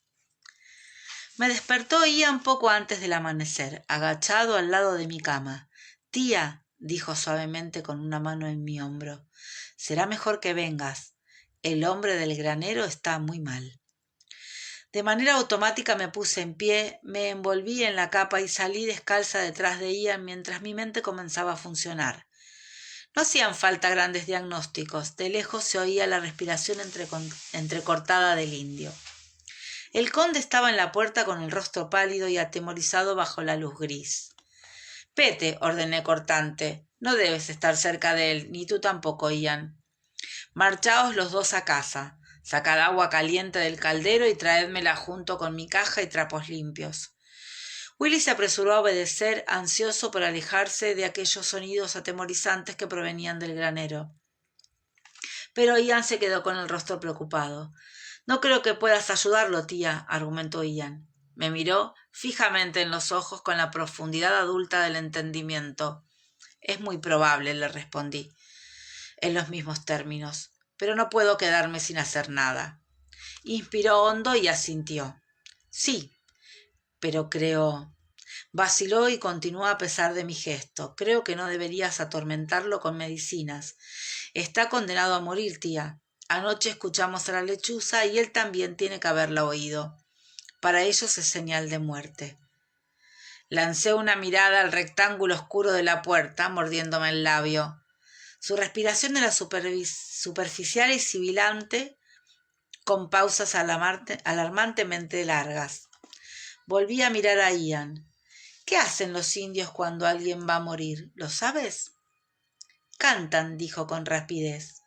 Me despertó Ian poco antes del amanecer, agachado al lado de mi cama. «Tía», dijo suavemente con una mano en mi hombro, «será mejor que vengas. El hombre del granero está muy mal». De manera automática me puse en pie, me envolví en la capa y salí descalza detrás de Ian mientras mi mente comenzaba a funcionar. No hacían falta grandes diagnósticos. De lejos se oía la respiración entrecortada del indio. El conde estaba en la puerta con el rostro pálido y atemorizado bajo la luz gris. «Vete», ordené cortante. «No debes estar cerca de él, ni tú tampoco, Ian. Marchaos los dos a casa. Sacad agua caliente del caldero y traédmela junto con mi caja y trapos limpios». Willy se apresuró a obedecer, ansioso por alejarse de aquellos sonidos atemorizantes que provenían del granero. Pero Ian se quedó con el rostro preocupado. «No creo que puedas ayudarlo, tía», argumentó Ian. Me miró fijamente en los ojos con la profundidad adulta del entendimiento. «Es muy probable», le respondí, en los mismos términos, «pero no puedo quedarme sin hacer nada». Inspiró hondo y asintió. «Sí, pero creo...». Vaciló y continuó a pesar de mi gesto. «Creo que no deberías atormentarlo con medicinas. Está condenado a morir, tía. Anoche escuchamos a la lechuza y él también tiene que haberla oído. Para ellos es señal de muerte». Lancé una mirada al rectángulo oscuro de la puerta, mordiéndome el labio. Su respiración era superficial y sibilante, con pausas alarmantemente largas. Volví a mirar a Ian. «¿Qué hacen los indios cuando alguien va a morir? ¿Lo sabes?» «Cantan», dijo con rapidez.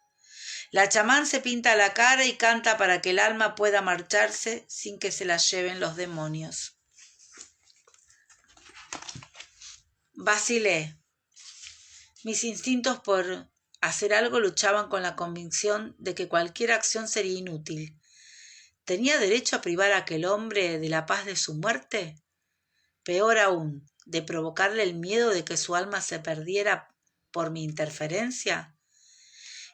«La chamán se pinta la cara y canta para que el alma pueda marcharse sin que se la lleven los demonios». Vacilé. Mis instintos por hacer algo luchaban con la convicción de que cualquier acción sería inútil. ¿Tenía derecho a privar a aquel hombre de la paz de su muerte? Peor aún, de provocarle el miedo de que su alma se perdiera por mi interferencia.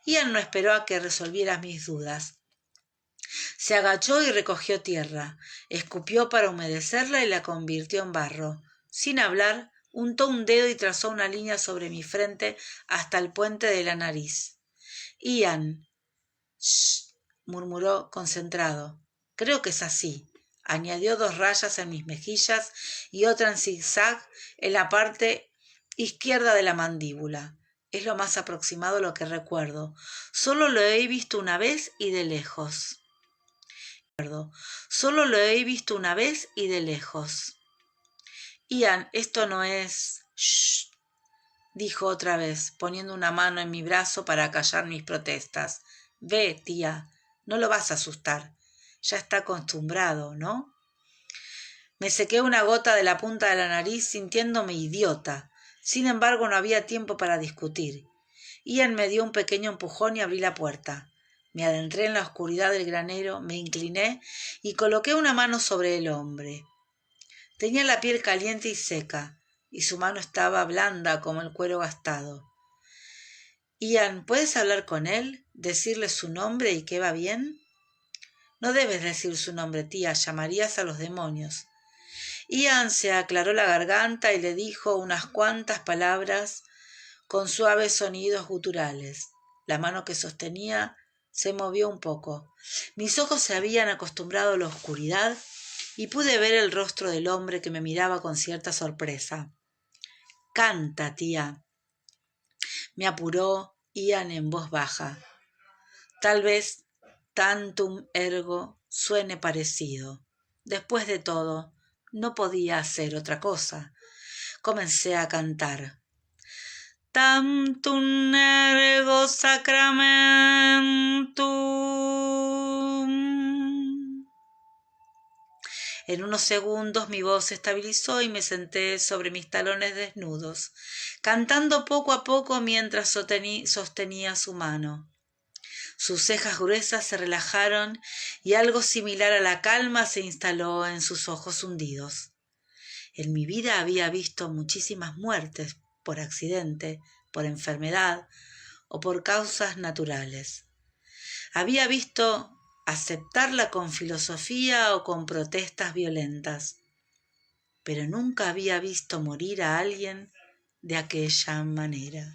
Ian no esperó a que resolviera mis dudas. Se agachó y recogió tierra, escupió para humedecerla y la convirtió en barro. Sin hablar, untó un dedo y trazó una línea sobre mi frente hasta el puente de la nariz. «Ian», «shh», murmuró concentrado. «Creo que es así». Añadió 2 rayas en mis mejillas y otra en zigzag en la parte izquierda de la mandíbula. Es lo más aproximado a lo que recuerdo. Solo lo he visto una vez y de lejos. «Ian, esto no es...». «Shh», dijo otra vez, poniendo una mano en mi brazo para acallar mis protestas. «Ve, tía, no lo vas a asustar. Ya está acostumbrado, ¿no?». Me sequé una gota de la punta de la nariz sintiéndome idiota. Sin embargo, no había tiempo para discutir. Ian me dio un pequeño empujón y abrí la puerta. Me adentré en la oscuridad del granero, me incliné y coloqué una mano sobre el hombre. Tenía la piel caliente y seca, y su mano estaba blanda como el cuero gastado. «Ian, ¿puedes hablar con él? ¿Decirle su nombre y que va bien?» «No debes decir su nombre, tía, llamarías a los demonios». Ian se aclaró la garganta y le dijo unas cuantas palabras con suaves sonidos guturales. La mano que sostenía se movió un poco. Mis ojos se habían acostumbrado a la oscuridad y pude ver el rostro del hombre que me miraba con cierta sorpresa. «Canta, tía», me apuró Ian en voz baja. «Tal vez tantum ergo suene parecido. Después de todo, no podía hacer otra cosa». Comencé a cantar. tantum ergo sacramentum. En unos segundos mi voz se estabilizó y me senté sobre mis talones desnudos, cantando poco a poco mientras sostenía su mano. Sus cejas gruesas se relajaron y algo similar a la calma se instaló en sus ojos hundidos. En mi vida había visto muchísimas muertes por accidente, por enfermedad o por causas naturales. Había visto aceptarla con filosofía o con protestas violentas, pero nunca había visto morir a alguien de aquella manera.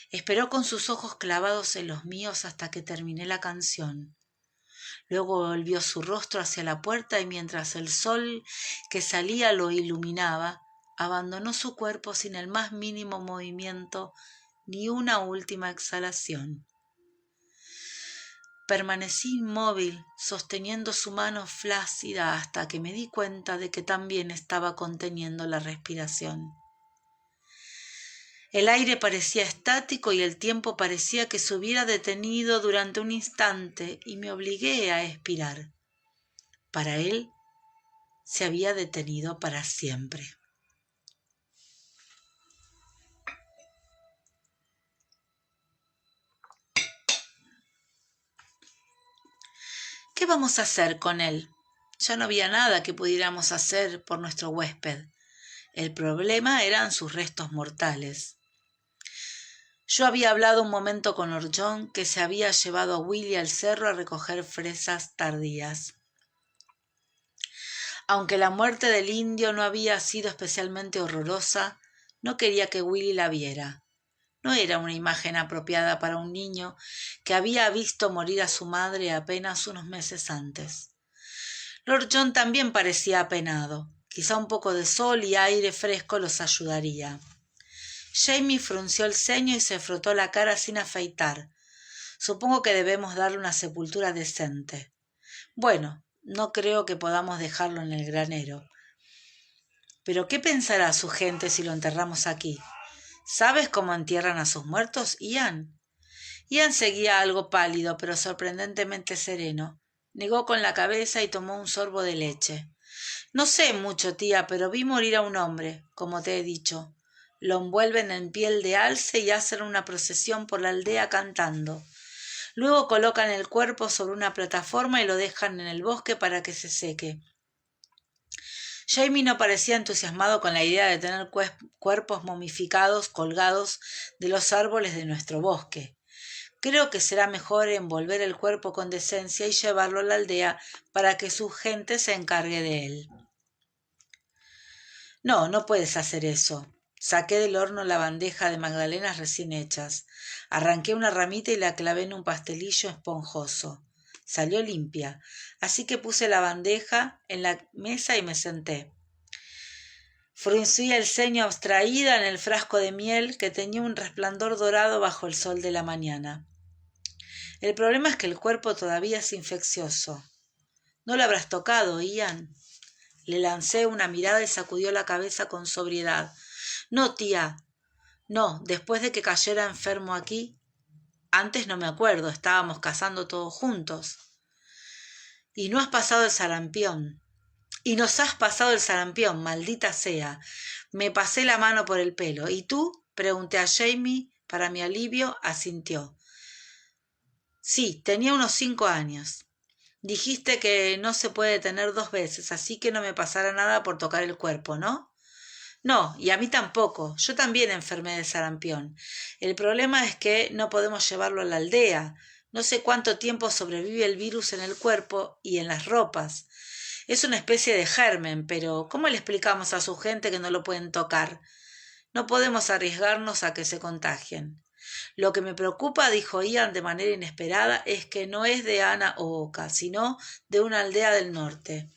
Esperó con sus ojos clavados en los míos hasta que terminé la canción. Luego volvió su rostro hacia la puerta y mientras el sol que salía lo iluminaba, abandonó su cuerpo sin el más mínimo movimiento ni una última exhalación. Permanecí inmóvil, sosteniendo su mano flácida hasta que me di cuenta de que también estaba conteniendo la respiración. El aire parecía estático y el tiempo parecía que se hubiera detenido durante un instante y me obligué a expirar. Para él se había detenido para siempre. ¿Qué vamos a hacer con él? Ya no había nada que pudiéramos hacer por nuestro huésped. El problema eran sus restos mortales. Yo había hablado un momento con Lord John, que se había llevado a Willy al cerro a recoger fresas tardías. Aunque la muerte del indio no había sido especialmente horrorosa, no quería que Willy la viera. No era una imagen apropiada para un niño que había visto morir a su madre apenas unos meses antes. Lord John también parecía apenado. Quizá un poco de sol y aire fresco los ayudaría. Jamie frunció el ceño y se frotó la cara sin afeitar. Supongo que debemos darle una sepultura decente. Bueno, no creo que podamos dejarlo en el granero. ¿Pero qué pensará su gente si lo enterramos aquí? ¿Sabes cómo entierran a sus muertos, Ian? Ian seguía algo pálido, pero sorprendentemente sereno. Negó con la cabeza y tomó un sorbo de leche. No sé mucho, tía, pero vi morir a un hombre, como te he dicho. Lo envuelven en piel de alce y hacen una procesión por la aldea cantando. Luego colocan el cuerpo sobre una plataforma y lo dejan en el bosque para que se seque. Jamie no parecía entusiasmado con la idea de tener cuerpos momificados colgados de los árboles de nuestro bosque. Creo que será mejor envolver el cuerpo con decencia y llevarlo a la aldea para que su gente se encargue de él. No, no puedes hacer eso. Saqué del horno la bandeja de magdalenas recién hechas. Arranqué una ramita y la clavé en un pastelillo esponjoso. Salió limpia, así que puse la bandeja en la mesa y me senté. Fruncí el ceño abstraída en el frasco de miel que tenía un resplandor dorado bajo el sol de la mañana. El problema es que el cuerpo todavía es infeccioso. ¿No lo habrás tocado, Ian? Le lancé una mirada y sacudió la cabeza con sobriedad. No, tía. No, después de que cayera enfermo aquí. Antes no me acuerdo, estábamos cazando todos juntos. Y no has pasado el sarampión. Y nos has pasado el sarampión, maldita sea. Me pasé la mano por el pelo. ¿Y tú? Pregunté a Jamie. Para mi alivio, asintió. Sí, tenía unos 5 años. Dijiste que no se puede tener 2 veces, así que no me pasará nada por tocar el cuerpo, ¿no? No, y a mí tampoco. Yo también enfermé de sarampión. El problema es que no podemos llevarlo a la aldea. No sé cuánto tiempo sobrevive el virus en el cuerpo y en las ropas. Es una especie de germen, pero ¿cómo le explicamos a su gente que no lo pueden tocar? No podemos arriesgarnos a que se contagien. Lo que me preocupa, dijo Ian de manera inesperada, es que no es de Ana o Oka, sino de una aldea del norte.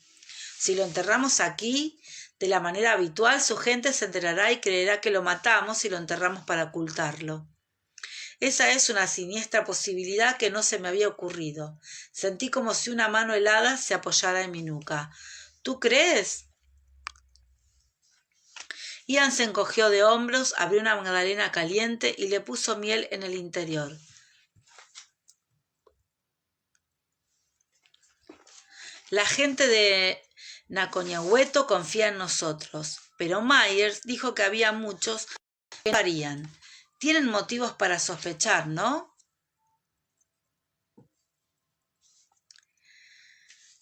Si lo enterramos aquí, de la manera habitual, su gente se enterará y creerá que lo matamos y lo enterramos para ocultarlo. Esa es una siniestra posibilidad que no se me había ocurrido. Sentí como si una mano helada se apoyara en mi nuca. ¿Tú crees? Ian se encogió de hombros, abrió una magdalena caliente y le puso miel en el interior. La gente de Nacoñahueto confía en nosotros, pero Myers dijo que había muchos que no harían. Tienen motivos para sospechar, ¿no?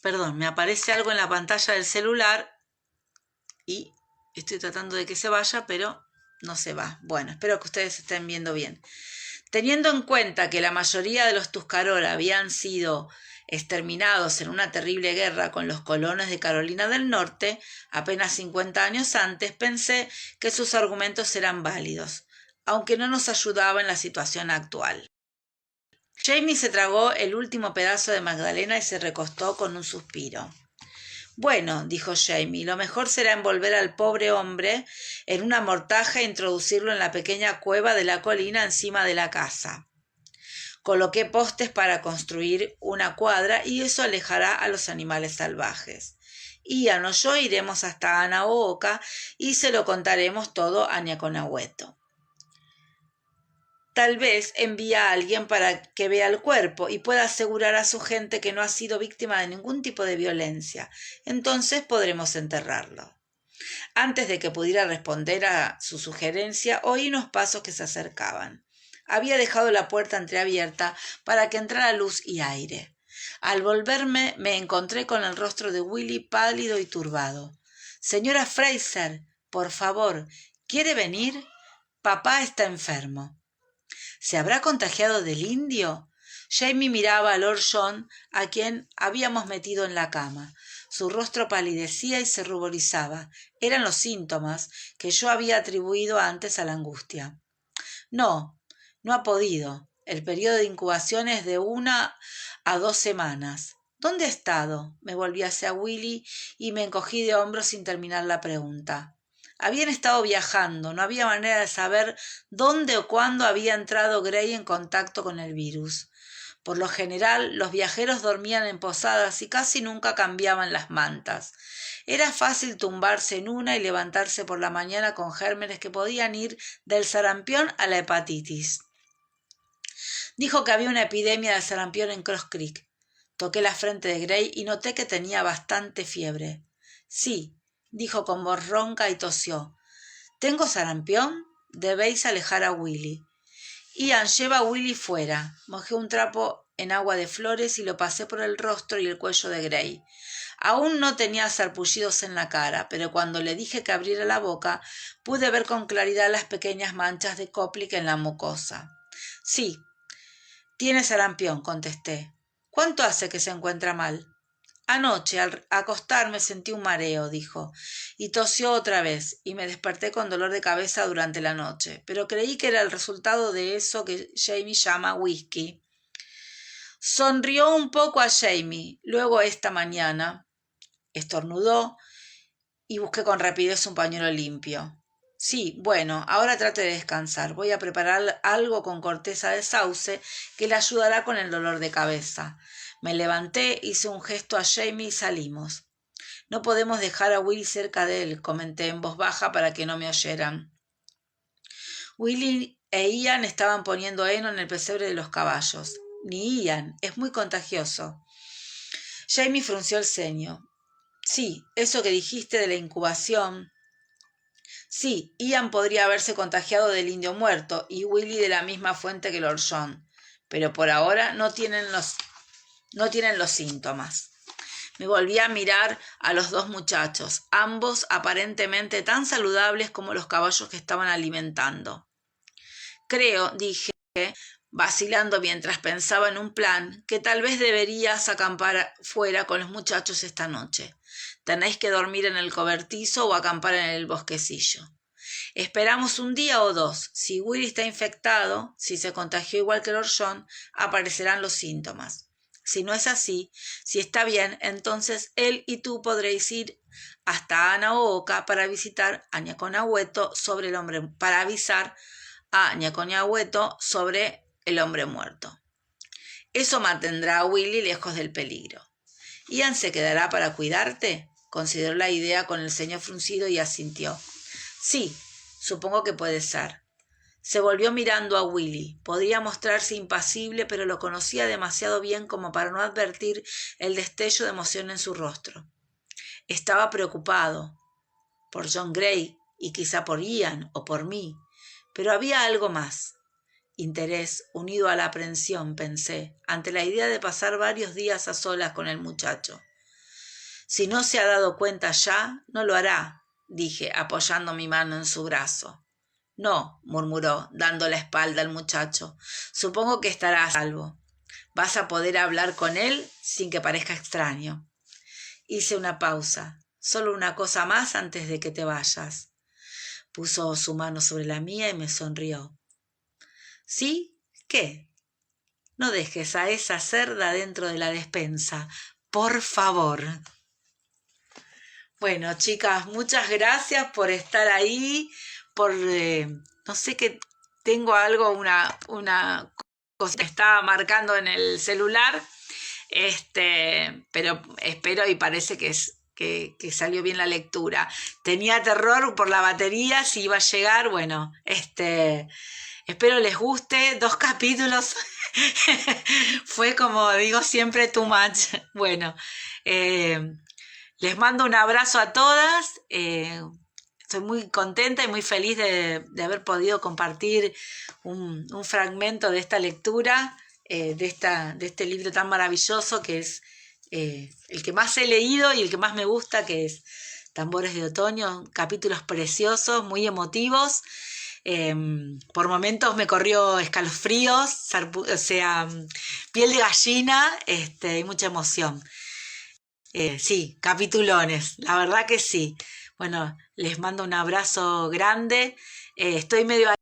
Perdón, me aparece algo en la pantalla del celular y estoy tratando de que se vaya, pero no se va. Bueno, espero que ustedes estén viendo bien. Teniendo en cuenta que la mayoría de los Tuscarora habían sido exterminados en una terrible guerra con los colonos de Carolina del Norte, apenas 50 años antes, pensé que sus argumentos eran válidos, aunque no nos ayudaba en la situación actual. Jamie se tragó el último pedazo de magdalena y se recostó con un suspiro. Bueno, dijo Jamie, lo mejor será envolver al pobre hombre en una mortaja e introducirlo en la pequeña cueva de la colina encima de la casa. Coloqué postes para construir una cuadra y eso alejará a los animales salvajes. Ian o yo iremos hasta Anahuoca y se lo contaremos todo a Ñaconahueto. Tal vez envíe a alguien para que vea el cuerpo y pueda asegurar a su gente que no ha sido víctima de ningún tipo de violencia. Entonces podremos enterrarlo. Antes de que pudiera responder a su sugerencia, oí unos pasos que se acercaban. Había dejado la puerta entreabierta para que entrara luz y aire. Al volverme, me encontré con el rostro de Willy pálido y turbado. «Señora Fraser, por favor, ¿quiere venir? Papá está enfermo». ¿Se habrá contagiado del indio? Jamie miraba a Lord John, a quien habíamos metido en la cama. Su rostro palidecía y se ruborizaba. Eran los síntomas que yo había atribuido antes a la angustia. No, no ha podido. El periodo de incubación es de 1 a 2 semanas. ¿Dónde ha estado? Me volví hacia Willy y me encogí de hombros sin terminar la pregunta. Habían estado viajando, no había manera de saber dónde o cuándo había entrado Gray en contacto con el virus. Por lo general, los viajeros dormían en posadas y casi nunca cambiaban las mantas. Era fácil tumbarse en una y levantarse por la mañana con gérmenes que podían ir del sarampión a la hepatitis. Dijo que había una epidemia de sarampión en Cross Creek. Toqué la frente de Gray y noté que tenía bastante fiebre. Sí, dijo con voz ronca y tosió. ¿Tengo sarampión? Debéis alejar a Willy. Ian, lleva a Willy fuera. Mojé un trapo en agua de flores y lo pasé por el rostro y el cuello de Gray. Aún no tenía sarpullidos en la cara, pero cuando le dije que abriera la boca, pude ver con claridad las pequeñas manchas de Koplik en la mucosa. Sí, tiene sarampión, contesté. ¿Cuánto hace que se encuentra mal? Anoche, al acostarme, sentí un mareo, dijo, y tosió otra vez, y me desperté con dolor de cabeza durante la noche, pero creí que era el resultado de eso que Jamie llama whisky. Sonrió un poco a Jamie. Luego esta mañana estornudó y busqué con rapidez un pañuelo limpio. Sí, bueno, ahora trate de descansar. Voy a preparar algo con corteza de sauce que le ayudará con el dolor de cabeza. Me levanté, hice un gesto a Jamie y salimos. No podemos dejar a Willy cerca de él, comenté en voz baja para que no me oyeran. Willy e Ian estaban poniendo heno en el pesebre de los caballos. Ni Ian, es muy contagioso. Jamie frunció el ceño. Sí, eso que dijiste de la incubación. Sí, Ian podría haberse contagiado del indio muerto y Willy de la misma fuente que Lord John, pero por ahora no tienen los síntomas. Me volví a mirar a los dos muchachos, ambos aparentemente tan saludables como los caballos que estaban alimentando. Creo, dije, vacilando mientras pensaba en un plan, que tal vez deberías acampar fuera con los muchachos esta noche. Tenéis que dormir en el cobertizo o acampar en el bosquecillo. Esperamos un día o dos. Si Willy está infectado, si se contagió igual que Lord John, aparecerán los síntomas. Si no es así, si está bien, entonces él y tú podréis ir hasta Anahuoca para visitar a Ñaconahueto sobre el hombre, para avisar a Ñaconahueto sobre el hombre muerto. Eso mantendrá a Willy lejos del peligro. ¿Ian se quedará para cuidarte? Consideró la idea con el ceño fruncido y asintió. Sí, supongo que puede ser. Se volvió mirando a Willy. Podría mostrarse impasible, pero lo conocía demasiado bien como para no advertir el destello de emoción en su rostro. Estaba preocupado por John Gray y quizá por Ian o por mí, pero había algo más. Interés unido a la aprensión, pensé, ante la idea de pasar varios días a solas con el muchacho. Si no se ha dado cuenta ya, no lo hará, dije, apoyando mi mano en su brazo. No, murmuró, dando la espalda al muchacho. Supongo que estará a salvo. Vas a poder hablar con él sin que parezca extraño. Hice una pausa. Solo una cosa más antes de que te vayas. Puso su mano sobre la mía y me sonrió. ¿Sí? ¿Qué? No dejes a esa cerda dentro de la despensa. Por favor. Bueno, chicas, muchas gracias por estar ahí, no sé qué, tengo algo, una cosa que estaba marcando en el celular, pero espero y parece que salió bien la lectura. Tenía terror por la batería, si iba a llegar, bueno, espero les guste, 2 capítulos, fue como digo siempre too much, bueno, les mando un abrazo a todas, estoy muy contenta y muy feliz de haber podido compartir un fragmento de esta lectura, de este libro tan maravilloso que es el que más he leído y el que más me gusta, que es Tambores de Otoño, capítulos preciosos, muy emotivos. Por momentos me corrió escalofríos, o sea, piel de gallina, y mucha emoción. Sí, capitulones, la verdad que sí. Bueno, les mando un abrazo grande. Estoy medio